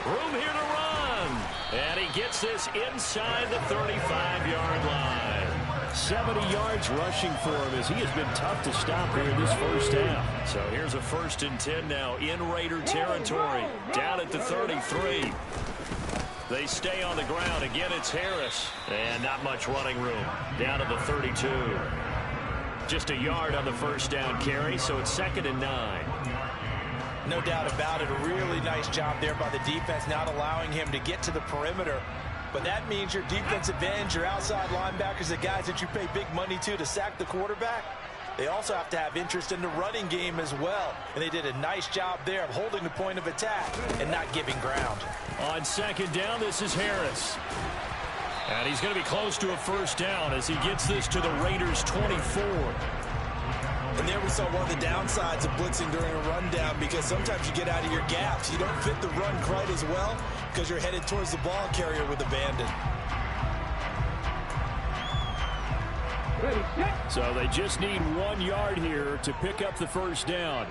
Room here to run. And he gets this inside the 35-yard line. 70 yards rushing for him, as he has been tough to stop here in this first half. So here's a 1st and 10 now in Raider territory. Down at the 33. They stay on the ground. Again, it's Harris. And not much running room. Down to the 32. Just a yard on the first down carry, so it's 2nd and 9. No doubt about it. A really nice job there by the defense, not allowing him to get to the perimeter. But that means your defensive ends, your outside linebackers, the guys that you pay big money to sack the quarterback, they also have to have interest in the running game as well. And they did a nice job there of holding the point of attack and not giving ground. On 2nd down, this is Harris. And he's going to be close to a first down as he gets this to the Raiders' 24. And there we saw one of the downsides of blitzing during a rundown, because sometimes you get out of your gaps. You don't fit the run quite as well because you're headed towards the ball carrier with abandon. So they just need 1 yard here to pick up the first down.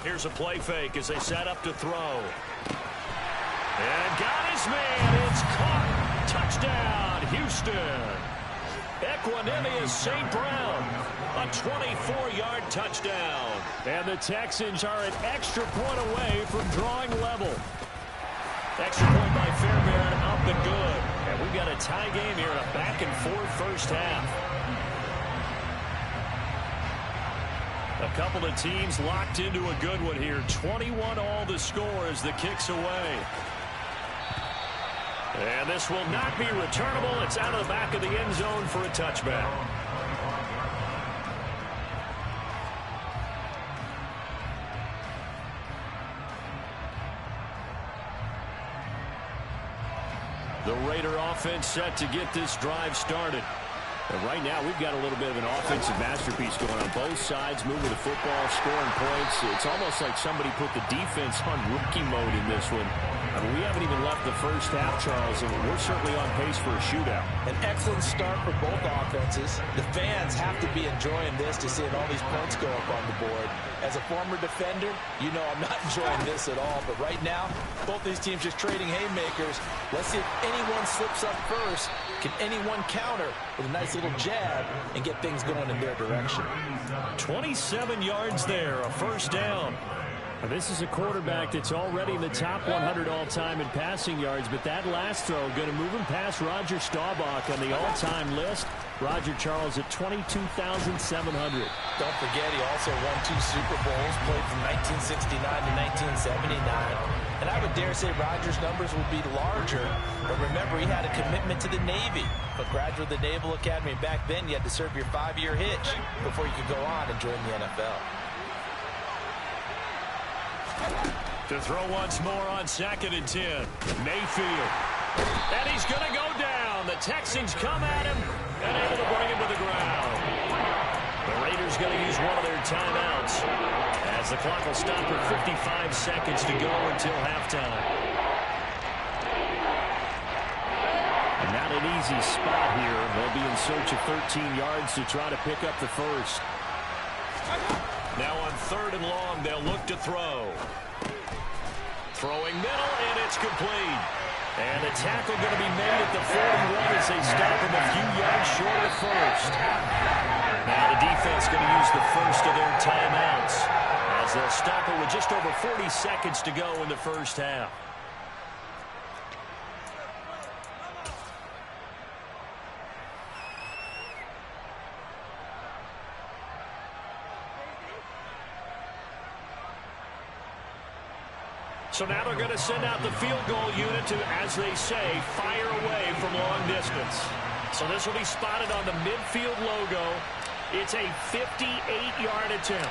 Here's a play fake as they set up to throw. And got his man. It's caught. Touchdown, Houston. Equanimeous St. Brown, a 24-yard touchdown. And the Texans are an extra point away from drawing level. Extra point by Fairbairn, up and good. And we've got a tie game here in a back-and-forth first half. A couple of teams locked into a good one here. 21-all the score as the kick's away. And this will not be returnable. It's out of the back of the end zone for a touchback. The Raider offense set to get this drive started. And right now, we've got a little bit of an offensive masterpiece going on. Both sides moving the football, scoring points. It's almost like somebody put the defense on rookie mode in this one. I mean, we haven't even left the first half, Charles, and we're certainly on pace for a shootout. An excellent start for both offenses. The fans have to be enjoying this to seeing all these points go up on the board. As a former defender, you know I'm not enjoying this at all. But right now, both these teams just trading haymakers. Let's see if anyone slips up first. Can anyone counter with a nice little jab and get things going in their direction? 27 yards there, a first down. Now, this is a quarterback that's already in the top 100 all-time in passing yards, but that last throw going to move him past Roger Staubach on the all-time list. Roger Charles at 22,700. Don't forget, he also won 2 Super Bowls, played from 1969 to 1979. And I would dare say Roger's numbers would be larger, but remember, he had a commitment to the Navy. A graduate of the Naval Academy, back then you had to serve your 5-year hitch before you could go on and join the NFL. To throw once more on 2nd and 10. Mayfield. And he's going to go down. The Texans come at him and able to bring him to the ground. The Raiders going to use one of their timeouts as the clock will stop for 55 seconds to go until halftime. And not an easy spot here. They'll be in search of 13 yards to try to pick up the first. Now on 3rd and long, they'll look to throw. Throwing middle, and it's complete. And the tackle going to be made at the 41 as they stop him a few yards short of first. Now the defense going to use the first of their timeouts as they'll stop it with just over 40 seconds to go in the first half. So now they're going to send out the field goal unit to, as they say, fire away from long distance. So this will be spotted on the midfield logo. It's a 58-yard attempt.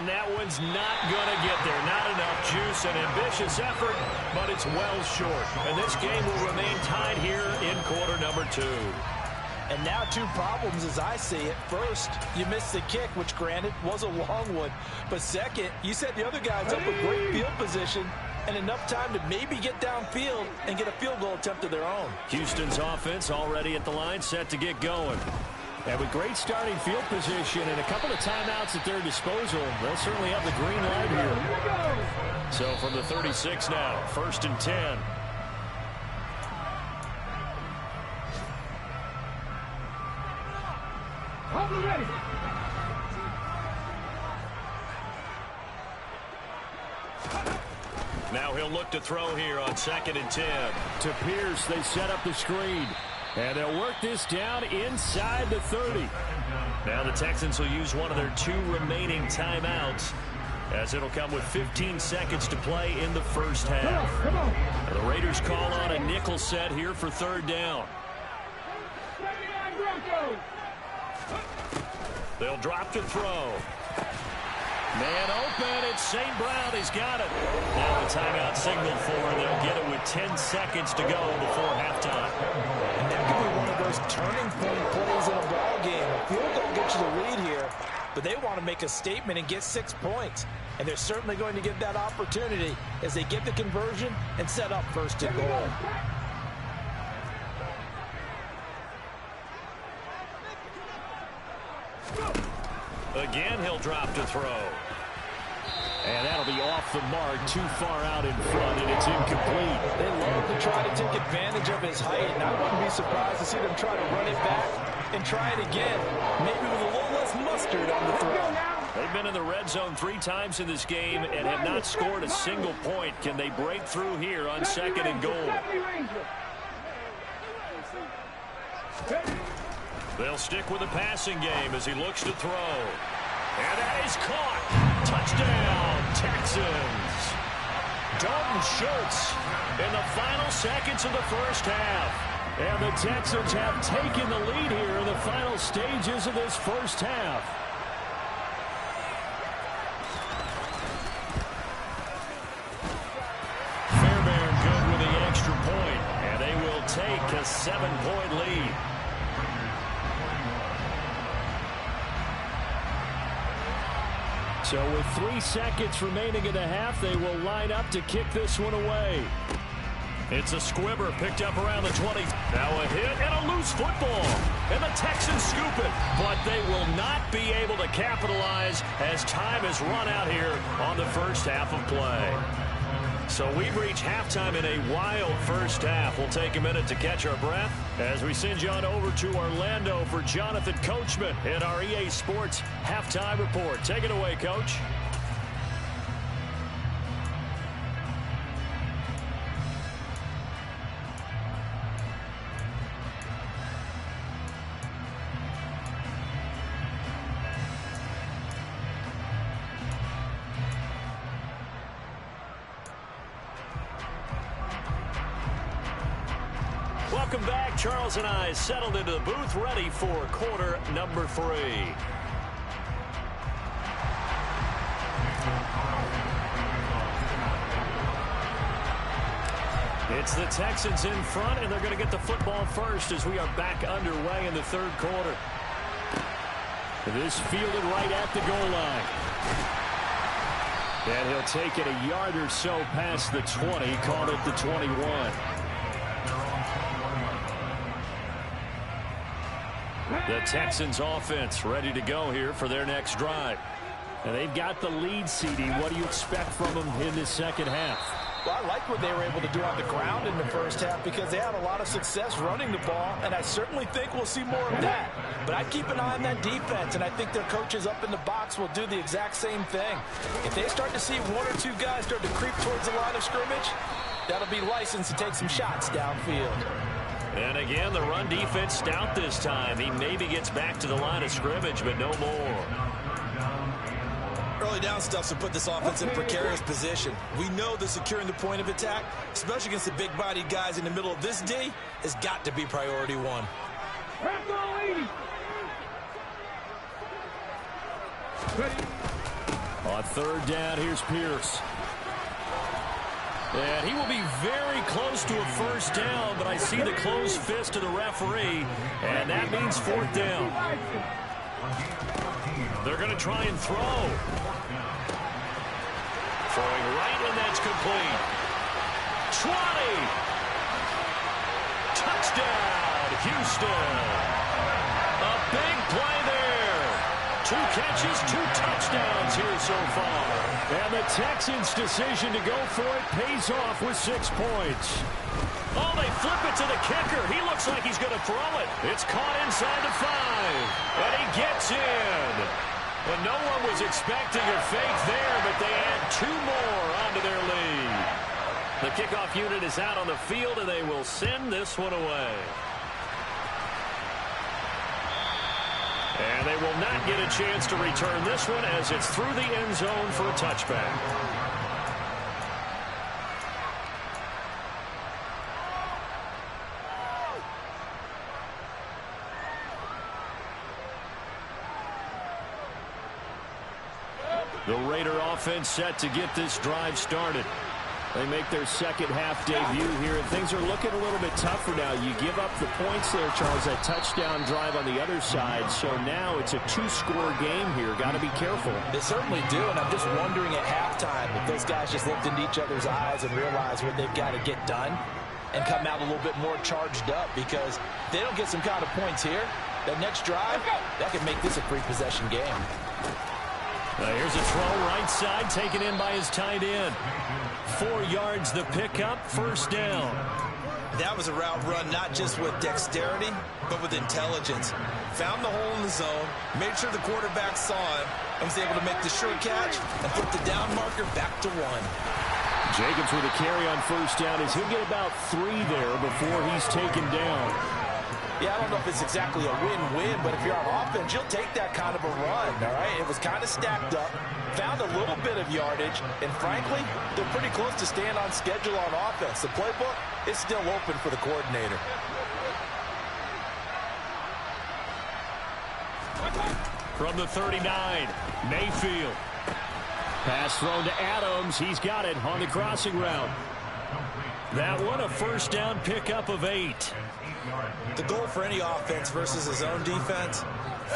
that one's not going to get there. Not enough juice, an ambitious effort, but it's well short. And this game will remain tied here in quarter number 2. And now 2 problems as I see it. First, you missed the kick, which granted was a long one. But second, you set the other guys up with great field position and enough time to maybe get downfield and get a field goal attempt of their own. Houston's offense already at the line, set to get going. And with great starting field position and a couple of timeouts at their disposal, they'll certainly have the green light here. So from the 36 now, 1st and 10. Now he'll look to throw here on 2nd and 10. To Pierce, they set up the screen. And they'll work this down inside the 30. Now the Texans will use one of their 2 remaining timeouts, as it'll come with 15 seconds to play in the first half. The Raiders call on a nickel set here for 3rd down. They'll drop to throw. Man open, it's St. Brown. He's got it. Now the timeout signaled for, and they'll get it with 10 seconds to go before halftime. And that could be one of those turning point plays in a ball game. A field goal gets you the lead here, but they want to make a statement and get 6 points. And they're certainly going to get that opportunity as they get the conversion and set up 1st and goal. Again, he'll drop to throw. And that'll be off the mark, too far out in front, and it's incomplete. They love to try to take advantage of his height, and I wouldn't be surprised to see them try to run it back and try it again, maybe with a little less mustard on the throw. They've been in the red zone 3 times in this game and have not scored a single point. Can they break through here on 2nd and goal? They'll stick with the passing game as he looks to throw. And that is caught. Touchdown, Texans. Dalton Schultz in the final seconds of the first half. And the Texans have taken the lead here in the final stages of this first half. Fairbairn good with the extra point, and they will take a 7-point lead. So with 3 seconds remaining in the half, they will line up to kick this one away. It's a squibber picked up around the 20. Now a hit and a loose football. And the Texans scoop it. But they will not be able to capitalize as time has run out here on the first half of play. So we've reached halftime in a wild first half. We'll take a minute to catch our breath as we send you on over to Orlando for Jonathan Coachman in our EA Sports Halftime Report. Take it away, Coach. Welcome back. Charles and I settled into the booth, ready for quarter number 3. It's the Texans in front, and they're going to get the football first as we are back underway in the 3rd quarter. This fielded right at the goal line. And he'll take it a yard or so past the 20, called it the 21. The Texans offense ready to go here for their next drive. And they've got the lead, CD. What do you expect from them in this second half? Well, I like what they were able to do on the ground in the first half because they had a lot of success running the ball, and I certainly think we'll see more of that. But I'd keep an eye on that defense, and I think their coaches up in the box will do the exact same thing. If they start to see 1 or 2 guys start to creep towards the line of scrimmage, that'll be licensed to take some shots downfield. And again, the run defense stout this time. He maybe gets back to the line of scrimmage, but no more. Early down stuff to put this offense in precarious position. We know that securing the point of attack, especially against the big-bodied guys in the middle of this D, has got to be priority 1. On third down, here's Pierce. And he will be very close to a first down, but I see the closed fist of the referee, and that means fourth down. They're going to try and throw. Throwing right, and that's complete. 20. Touchdown, Houston. A big play there. 2 catches, 2 touchdowns here so far. And the Texans' decision to go for it pays off with 6 points. Oh, they flip it to the kicker. He looks like he's going to throw it. It's caught inside the 5. And he gets in. Well, no one was expecting a fake there, but they add 2 more onto their lead. The kickoff unit is out on the field, and they will send this one away. And they will not get a chance to return this one as it's through the end zone for a touchback. The Raider offense set to get this drive started. They make their second half debut here, and things are looking a little bit tougher now. You give up the points there, Charles, that touchdown drive on the other side. So now it's a 2-score game here. Got to be careful. They certainly do, and I'm just wondering at halftime if those guys just looked into each other's eyes and realized what they've got to get done and come out a little bit more charged up, because if they don't get some kind of points here, that next drive, that could make this a 3-possession game. Here's a throw right side, taken in by his tight end. 4 yards the pickup, first down. That was a route run not just with dexterity, but with intelligence. Found the hole in the zone, made sure the quarterback saw him, and was able to make the sure catch and put the down marker back to 1. Jacobs with a carry on first down as he'll get about 3 there before he's taken down. Yeah, I don't know if it's exactly a win-win, but if you're on offense, you'll take that kind of a run, all right? It was kind of stacked up, found a little bit of yardage, and frankly, they're pretty close to staying on schedule on offense. The playbook is still open for the coordinator. From the 39, Mayfield. Pass thrown to Adams. He's got it on the crossing route. That one, a first down pickup of 8. The goal for any offense versus his own defense,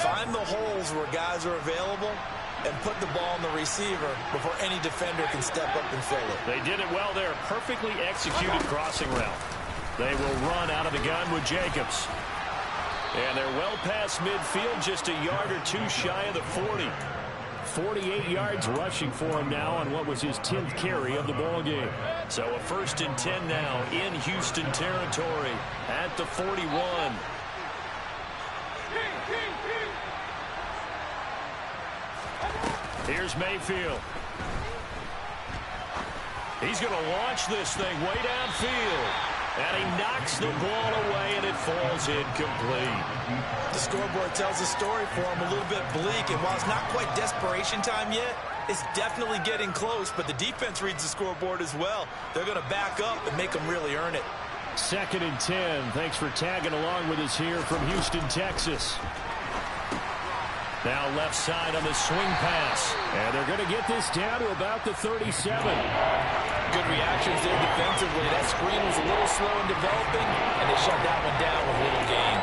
find the holes where guys are available and put the ball on the receiver before any defender can step up and fill it. They did it well there. Perfectly executed crossing route. They will run out of the gun with Jacobs. And they're well past midfield, just a yard or 2 shy of the 40. 48 yards rushing for him now on what was his 10th carry of the ball game. So a 1st and 10 now in Houston territory at the 41. Here's Mayfield. He's going to launch this thing way downfield. And he knocks the ball away, and it falls incomplete. The scoreboard tells a story for him, a little bit bleak, and while it's not quite desperation time yet, it's definitely getting close, but the defense reads the scoreboard as well. They're going to back up and make them really earn it. 2nd and 10. Thanks for tagging along with us here from Houston, Texas. Now left side on the swing pass. And they're going to get this down to about the 37. Good reactions there defensively. That screen was a little slow in developing, and they shut that one down with little gain.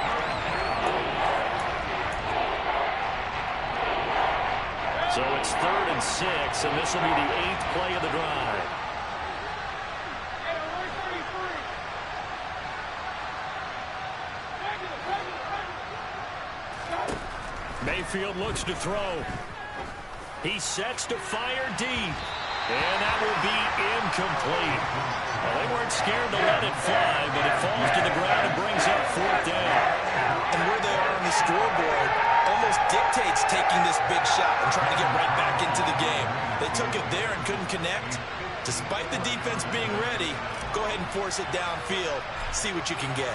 So it's 3rd and 6, and this will be the 8th play of the drive. Mayfield looks to throw. He sets to fire deep. And that will be incomplete. Well, they weren't scared to let it fly, but it falls to the ground and brings up 4th down. And where they are on the scoreboard almost dictates taking this big shot and trying to get right back into the game. They took it there and couldn't connect. Despite the defense being ready, go ahead and force it downfield. See what you can get.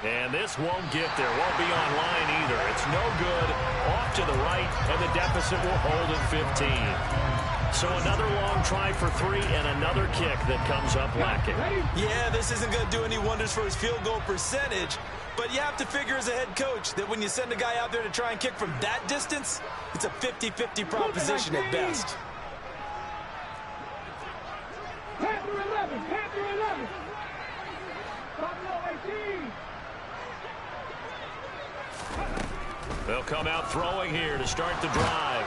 And this won't get there. Won't be online either. It's no good. Off to the right, and the deficit will hold at 15. So another long try for 3 and another kick that comes up lacking. Yeah, this isn't going to do any wonders for his field goal percentage, but you have to figure as a head coach that when you send a guy out there to try and kick from that distance, it's a 50-50 proposition at best. Panther 11, Panther 11. Buffalo 18. They'll come out throwing here to start the drive.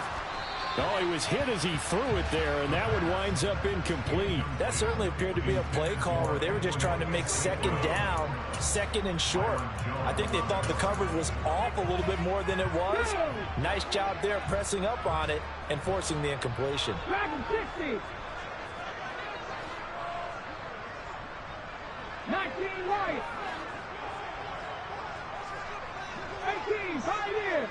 Oh, he was hit as he threw it there, and that one winds up incomplete. That certainly appeared to be a play call where they were just trying to make second down, second and short. I think they thought the coverage was off a little bit more than it was. Nice job there pressing up on it and forcing the incompletion. Dragon 60. 19 right. 18 Pioneer.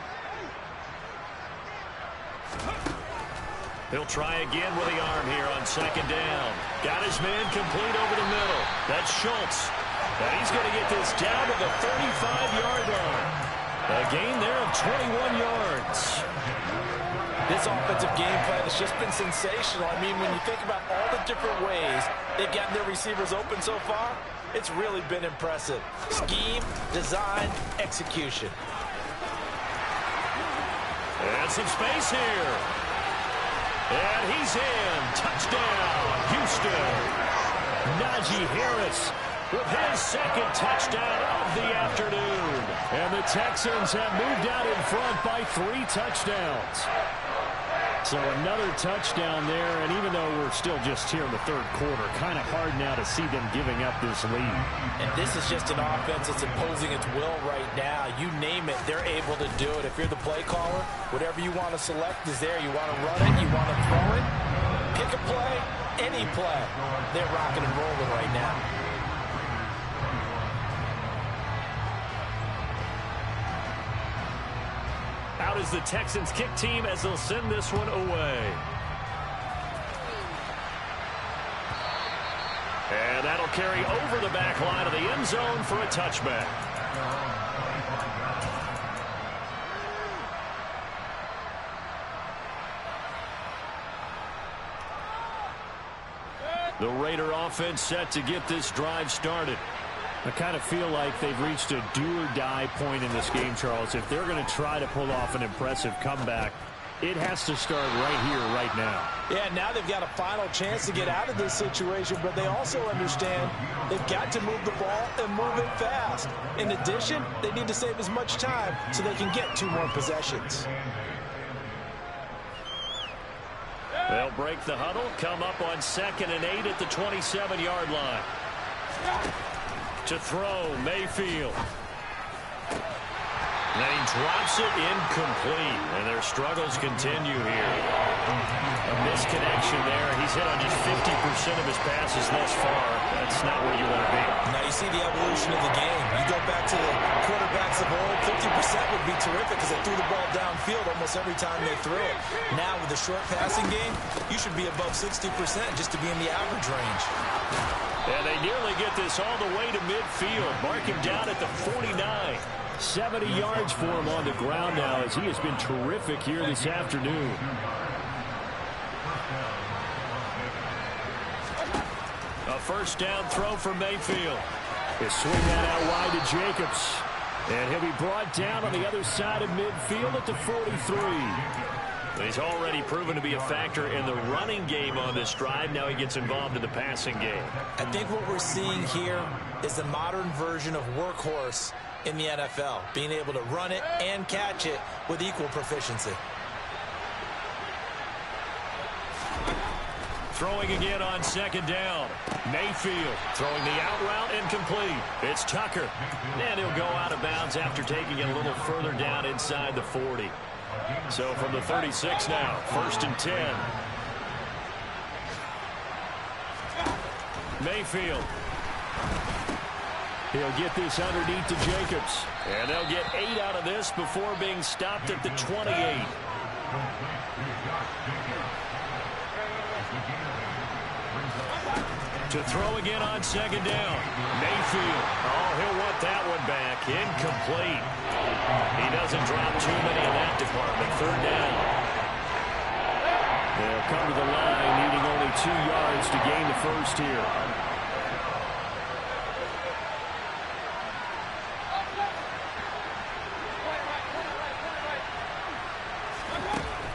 He'll try again with the arm here on second down. Got his man complete over the middle. That's Schultz. And he's going to get this down to the 35-yard line. A gain there of 21 yards. This offensive game plan has just been sensational. I mean, when you think about all the different ways they've gotten their receivers open so far, it's really been impressive. Scheme, design, execution. And some space here. And he's in. Touchdown, Houston. Najee Harris with his second touchdown of the afternoon. And the Texans have moved out in front by 3 touchdowns. So another touchdown there, and even though we're still just here in the third quarter, kind of hard now to see them giving up this lead. And this is just an offense that's imposing its will right now. You name it, they're able to do it. If you're the play caller, whatever you want to select is there. You want to run it, you want to throw it, pick a play, any play. They're rocking and rolling right now. Out is the Texans kick team as they'll send this one away. And that'll carry over the back line of the end zone for a touchback. The Raider offense set to get this drive started. I kind of feel like they've reached a do-or-die point in this game, Charles. If they're going to try to pull off an impressive comeback, it has to start right here, right now. Yeah, now they've got a final chance to get out of this situation, but they also understand they've got to move the ball and move it fast. In addition, they need to save as much time so they can get 2 more possessions. They'll break the huddle, come up on 2nd and 8 at the 27-yard line. To throw, Mayfield. And he drops it incomplete, and their struggles continue here. A misconnection there. He's hit on just 50% of his passes thus far. That's not where you want to be. Now you see the evolution of the game. You go back to the quarterbacks of old, 50% would be terrific because they threw the ball downfield almost every time they threw it. Now with the short passing game, you should be above 60% just to be in the average range. And they nearly get this all the way to midfield. Mark him down at the 49. 70 yards for him on the ground now as he has been terrific here this afternoon. A first down throw for Mayfield. He'll swing that out wide to Jacobs. And he'll be brought down on the other side of midfield at the 43. He's already proven to be a factor in the running game on this drive. Now he gets involved in the passing game. I think what we're seeing here is the modern version of workhorse in the NFL, being able to run it and catch it with equal proficiency. Throwing again on 2nd down. Mayfield throwing the out route incomplete. It's Tucker. And he'll go out of bounds after taking it a little further down inside the 40. So from the 36 now, 1st and 10. Mayfield. He'll get this underneath to Jacobs. And they'll get 8 out of this before being stopped at the 28. To throw again on 2nd down. Mayfield. Oh, he'll want that one back. Incomplete. He doesn't drop too many in that department. 3rd down. They'll come to the line Eagles to gain the first here.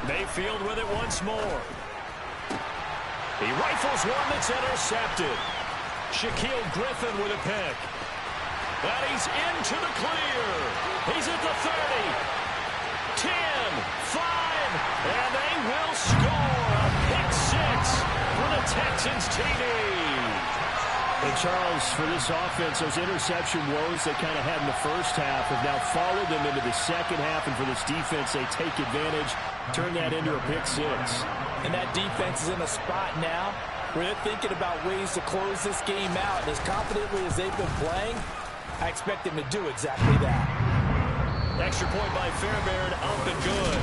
Mayfield with it once more. He rifles one that's intercepted. Shaquille Griffin with a pick. And he's into the clear. He's at the 30. 10, 5, and they will score a pick six for the Texans TD. And Charles, for this offense, those interception woes they kind of had in the first half have now followed them into the second half, and for this defense, they take advantage, turn that into a pick six. And that defense is in a spot now where they're thinking about ways to close this game out. And as confidently as they've been playing, I expect them to do exactly that. Extra point by Fairbairn, up and good.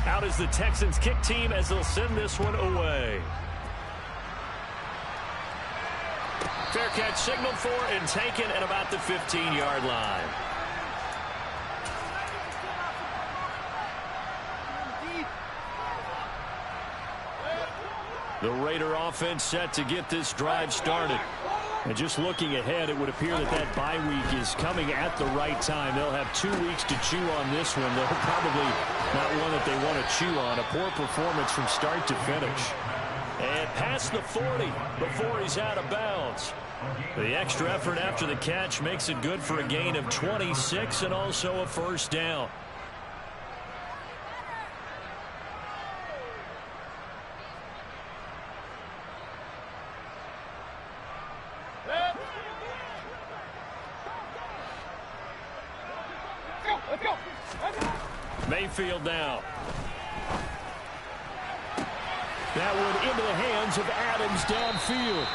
Out is the Texans kick team as they'll send this one away. Fair catch signaled for and taken at about the 15-yard line. The Raider offense set to get this drive started. And just looking ahead, it would appear that that bye week is coming at the right time. They'll have 2 weeks to chew on this one, though probably not one that they want to chew on. A poor performance from start to finish. And past the 40 before he's out of bounds. The extra effort after the catch makes it good for a gain of 26 and also a first down. Mayfield now. That one into the hands of Adams downfield.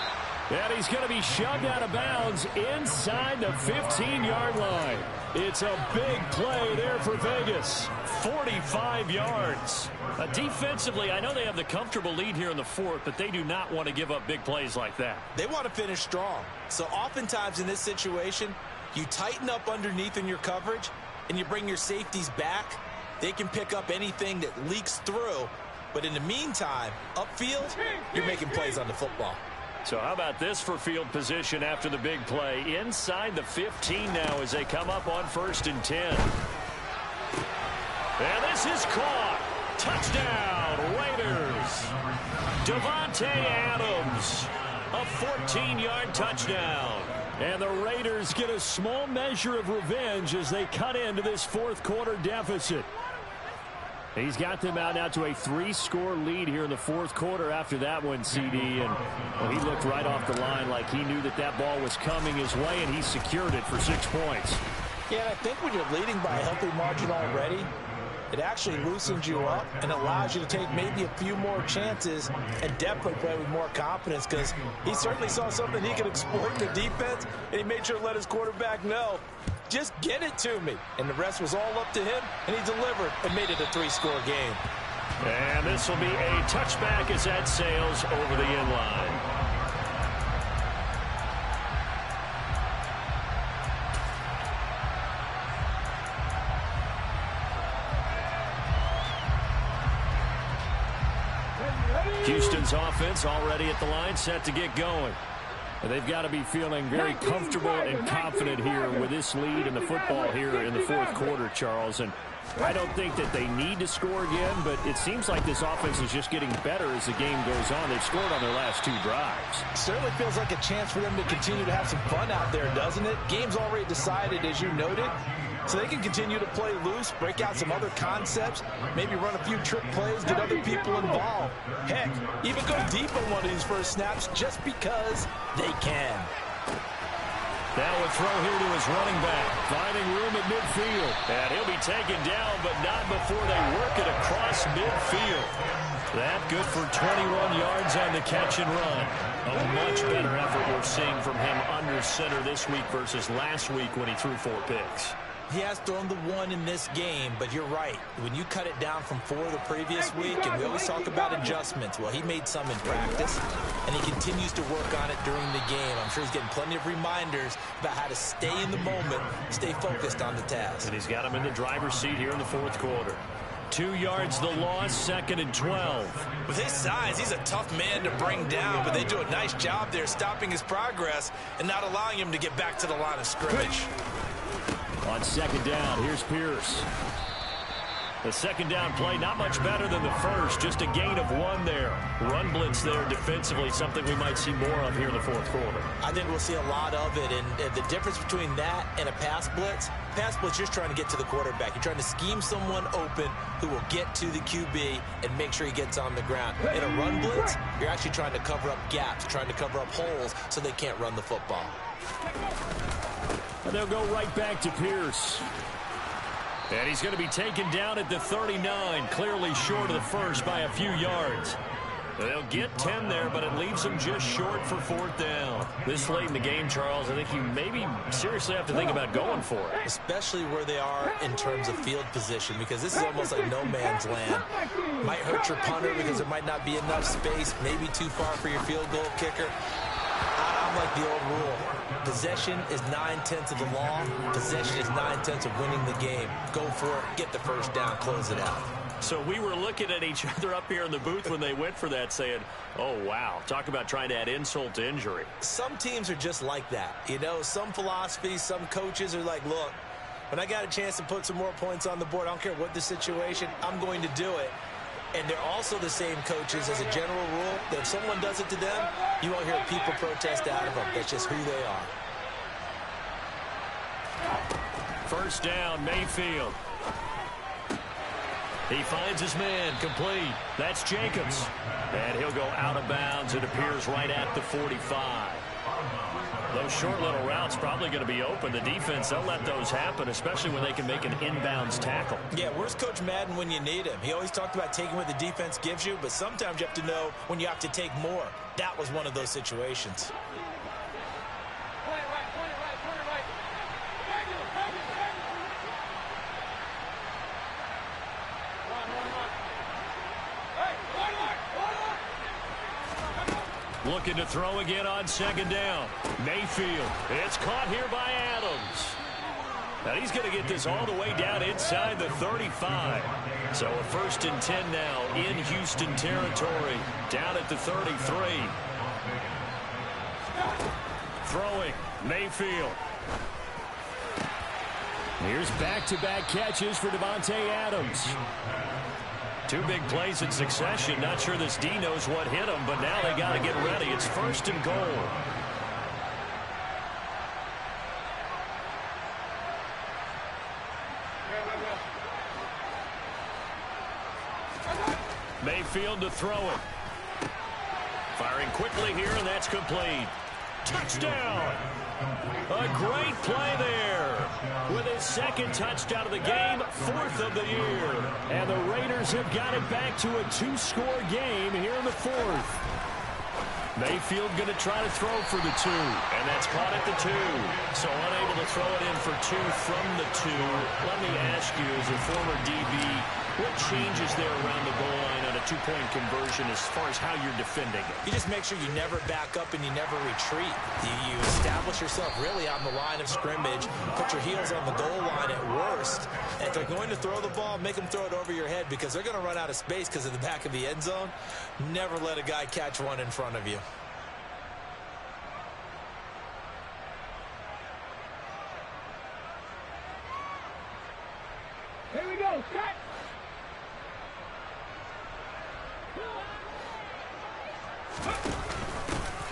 And he's going to be shoved out of bounds inside the 15-yard line. It's a big play there for Vegas. 45 yards. Defensively, I know they have the comfortable lead here in the fourth, but they do not want to give up big plays like that. They want to finish strong. So oftentimes in this situation, you tighten up underneath in your coverage, and you bring your safeties back. They can pick up anything that leaks through. But in the meantime, upfield, you're making plays on the football. So how about this for field position after the big play? Inside the 15 now as they come up on 1st and 10. And this is caught. Touchdown, Raiders. Davante Adams. A 14-yard touchdown. And the Raiders get a small measure of revenge as they cut into this fourth quarter deficit. He's got them out now to a 3-score lead here in the fourth quarter after that one, CD. And well, he looked right off the line like he knew that that ball was coming his way, and he secured it for 6 points. Yeah, I think when you're leading by a healthy margin already, it actually loosens you up and allows you to take maybe a few more chances and definitely play with more confidence, because he certainly saw something he could exploit in the defense, and he made sure to let his quarterback know, just get it to me. And the rest was all up to him, and he delivered and made it a 3-score game. And this will be a touchback as that sails over the end line. Houston's offense already at the line, set to get going. They've got to be feeling very comfortable and confident here with this lead in the football here in the fourth quarter, Charles. And I don't think that they need to score again, but it seems like this offense is just getting better as the game goes on. They've scored on their last 2 drives. Certainly feels like a chance for them to continue to have some fun out there, doesn't it? Game's already decided, as you noted. So they can continue to play loose, break out some other concepts, maybe run a few trick plays, get other people involved. Heck, even go deep on one of these first snaps just because they can. Now a throw here to his running back, finding room at midfield. And he'll be taken down, but not before they work it across midfield. That good for 21 yards on the catch and run. A much better effort we're seeing from him under center this week versus last week when he threw 4 picks. He has thrown the one in this game, but you're right. When you cut it down from 4 the previous week, and we always talk about adjustments, well, he made some in practice, and he continues to work on it during the game. I'm sure he's getting plenty of reminders about how to stay in the moment, stay focused on the task. And he's got him in the driver's seat here in the fourth quarter. 2 yards the loss, 2nd and 12. With his size, he's a tough man to bring down, but they do a nice job there stopping his progress and not allowing him to get back to the line of scrimmage. On 2nd down, here's Pierce. The 2nd down play, not much better than the first, just a gain of 1 there. Run blitz there defensively, something we might see more of here in the fourth quarter. I think we'll see a lot of it, and the difference between that and a pass blitz, you're just trying to get to the quarterback. You're trying to scheme someone open who will get to the QB and make sure he gets on the ground. In a run blitz, you're actually trying to cover up gaps, trying to cover up holes so they can't run the football. And they'll go right back to Pierce. And he's going to be taken down at the 39, clearly short of the first by a few yards. They'll get 10 there, but it leaves them just short for 4th down. This late in the game, Charles, I think you maybe seriously have to think about going for it. Especially where they are in terms of field position, because this is almost like no man's land. Might hurt your punter because there might not be enough space, maybe too far for your field goal kicker. I'm like the old rule. Possession is 9/10 of the law. Possession is 9/10 of winning the game. Go for it, get the first down, close it out. So we were looking at each other up here in the booth when they went for that saying, oh, wow, talk about trying to add insult to injury. Some teams are just like that. You know, some philosophies, some coaches are like, look, when I got a chance to put some more points on the board, I don't care what the situation, I'm going to do it. And they're also the same coaches as a general rule that if someone does it to them, you won't hear people protest out of them. That's just who they are. First down, Mayfield. He finds his man, complete. That's Jacobs. And he'll go out of bounds. It appears right at the 45. Those short little routes probably going to be open. The defense, they'll let those happen, especially when they can make an inbounds tackle. Yeah, where's Coach Madden when you need him? He always talked about taking what the defense gives you, but sometimes you have to know when you have to take more. That was one of those situations. Looking to throw again on 2nd down. Mayfield. It's caught here by Adams. And he's going to get this all the way down inside the 35. So a 1st and 10 now in Houston territory. Down at the 33. Throwing. Mayfield. Here's back-to-back catches for Davante Adams. 2 big plays in succession. Not sure this D knows what hit him, but now they got to get ready. It's 1st and goal. Mayfield to throw it. Firing quickly here, and that's complete. Touchdown! A great play there. With his 2nd touchdown of the game, 4th of the year. And the Raiders have got it back to a 2-score game here in the 4th. Mayfield going to try to throw for the 2. And that's caught at the 2. So unable to throw it in for 2 from the 2. Let me ask you, as a former DB, what changes there around the goal line on a 2-point conversion as far as how you're defending it? You just make sure you never back up and you never retreat. You establish yourself really on the line of scrimmage, put your heels on the goal line at worst. And if they're going to throw the ball, make them throw it over your head because they're going to run out of space because of the back of the end zone. Never let a guy catch one in front of you. Here we go, set!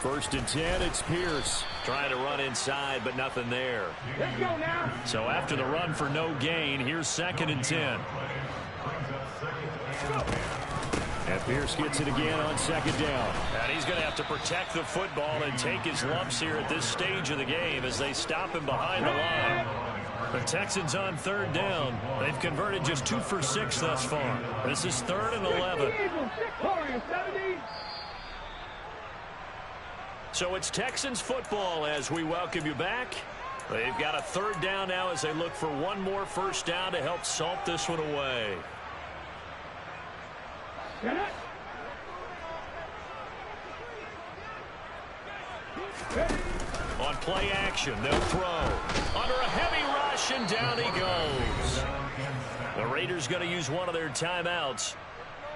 1st and 10, it's Pierce. Trying to run inside, but nothing there. Let's go now. So after the run for no gain, here's 2nd and 10. And Pierce gets it again on 2nd down. And he's going to have to protect the football and take his lumps here at this stage of the game as they stop him behind the line. The Texans on 3rd down. They've converted just 2 for 6 thus far. This is 3rd and 11. So it's Texans football as we welcome you back. They've got a third down now as they look for one more first down to help salt this one away. On play action, they'll throw. Under a heavy rush, and down he goes. The Raiders going to use one of their timeouts.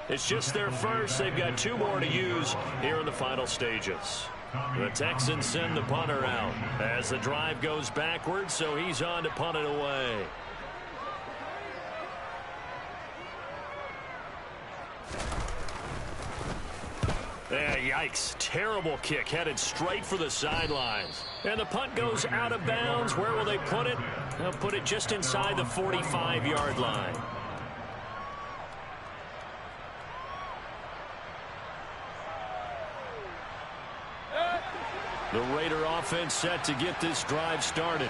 It's just their first. They've got 2 more to use here in the final stages. The Texans send the punter out as the drive goes backwards, so he's on to punt it away. Yeah, yikes. Terrible kick headed straight for the sidelines. And the punt goes out of bounds. Where will they put it? They'll put it just inside the 45-yard line. The Raider offense set to get this drive started.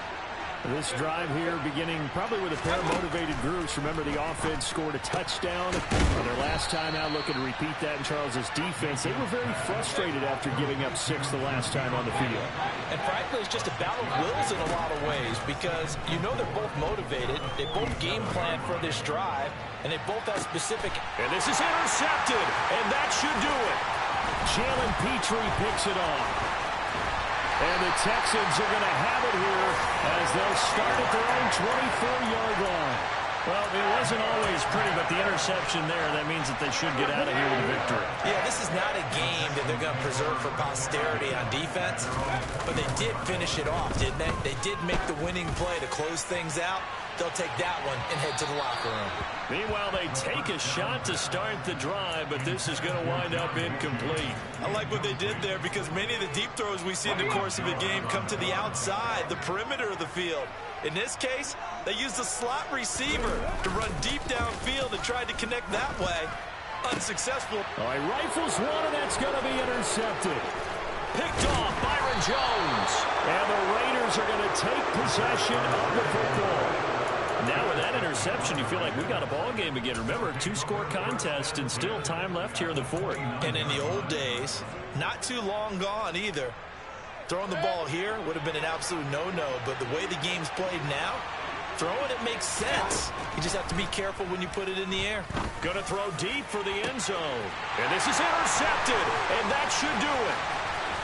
This drive here beginning probably with a pair of motivated groups. Remember, the offense scored a touchdown on their last time out, looking to repeat that in Charles's defense. They were very frustrated after giving up 6 the last time on the field. And frankly, it's just a battle of wills in a lot of ways because you know they're both motivated. They both game plan for this drive, and they both have specific. And this is intercepted, and that should do it. Jalen Petrie picks it off. And the Texans are going to have it here as they'll start at their own 24-yard line. Well, it wasn't always pretty, but the interception there, that means that they should get out of here with a victory. Yeah, this is not a game that they're going to preserve for posterity on defense, but they did finish it off, didn't they? They did make the winning play to close things out. They'll take that one and head to the locker room. Meanwhile, they take a shot to start the drive, but this is going to wind up incomplete. I like what they did there because many of the deep throws we see in the course of a game come to the outside, the perimeter of the field. In this case, they used a slot receiver to run deep downfield and tried to connect that way. Unsuccessful. All right, rifles one, and that's going to be intercepted. Picked off, Byron Jones. And the Raiders are going to take possession of the football. Now with that interception, you feel like we got a ball game again. Remember, 2-score contest and still time left here in the fourth. And in the old days, not too long gone either. Throwing the ball here would have been an absolute no-no, but the way the game's played now, throwing it makes sense. You just have to be careful when you put it in the air. Going to throw deep for the end zone. And this is intercepted, and that should do it.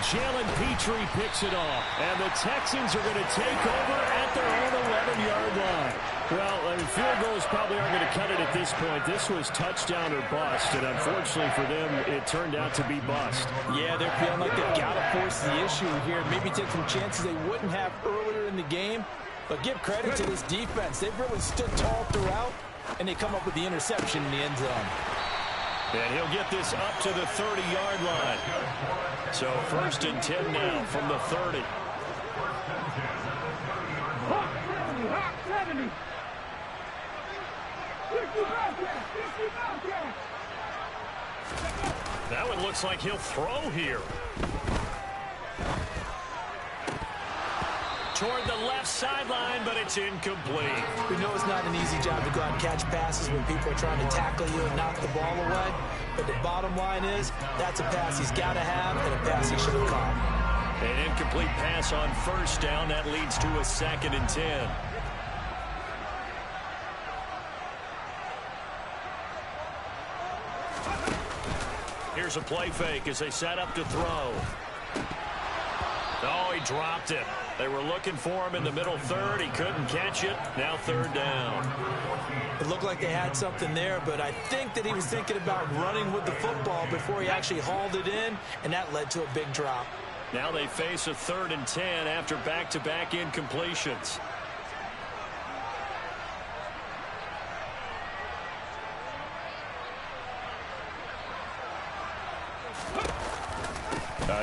Jalen Petrie picks it off, and the Texans are going to take over at their own 11-yard line. Well, field goals probably aren't going to cut it at this point. This was touchdown or bust, and unfortunately for them, it turned out to be bust. Yeah, they're feeling like they've got to force the issue here, maybe take some chances they wouldn't have earlier in the game. But give credit to this defense. They've really stood tall throughout, and they come up with the interception in the end zone. And he'll get this up to the 30-yard line. So 1st and 10 now from the 30. That one looks like he'll throw here. Toward the left sideline, but it's incomplete. We know it's not an easy job to go out and catch passes when people are trying to tackle you and knock the ball away. But the bottom line is, that's a pass he's got to have and a pass he should have caught. An incomplete pass on 1st down. That leads to a 2nd and 10. Here's a play fake as they set up to throw. Oh, he dropped it. They were looking for him in the middle third. He couldn't catch it. Now 3rd down. It looked like they had something there, but I think that he was thinking about running with the football before he actually hauled it in, and that led to a big drop. Now they face a 3rd and 10 after back-to-back incompletions.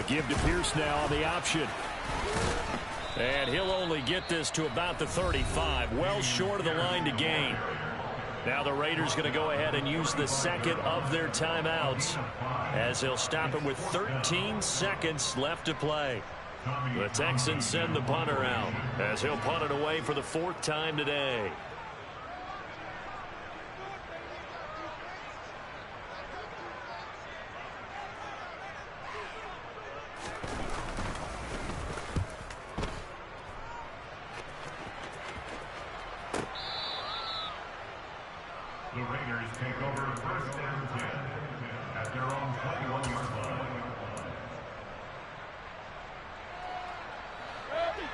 Give to Pierce now on the option. And he'll only get this to about the 35, well short of the line to gain. Now the Raiders going to go ahead and use the 2nd of their timeouts as they'll stop it with 13 seconds left to play. The Texans send the punter out as he'll punt it away for the 4th time today. The Raiders take over first and 10 at their own 21-yard line.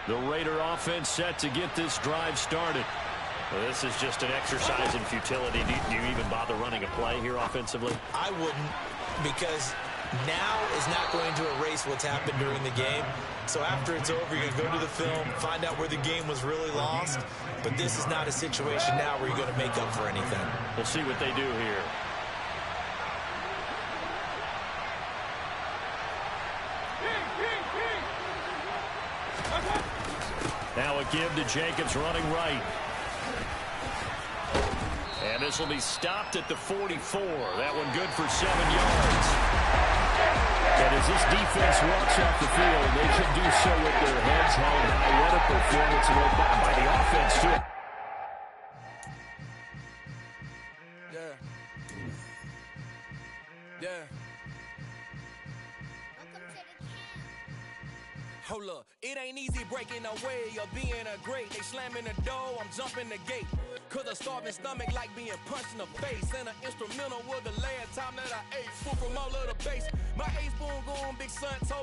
The Raider offense set to get this drive started. Well, this is just an exercise in futility. Do you even bother running a play here offensively? I wouldn't, because now is not going to erase what's happened during the game. So after it's over, you're going to go to the film, find out where the game was really lost. But this is not a situation now where you're going to make up for anything. We'll see what they do here. Now a give to Jacobs running right. And this will be stopped at the 44. That one good for 7 yards. And as this defense walks off the field, they should do so with their heads held high. What a performance by the offense, too. Yeah. Hold up, it ain't easy breaking away or being a great. They slamming the door, I'm jumping the gate. Cause a starving stomach like being punched in the face. And an instrumental was the last time that I ate. Food from all of the base. My ace boom going, big son told me.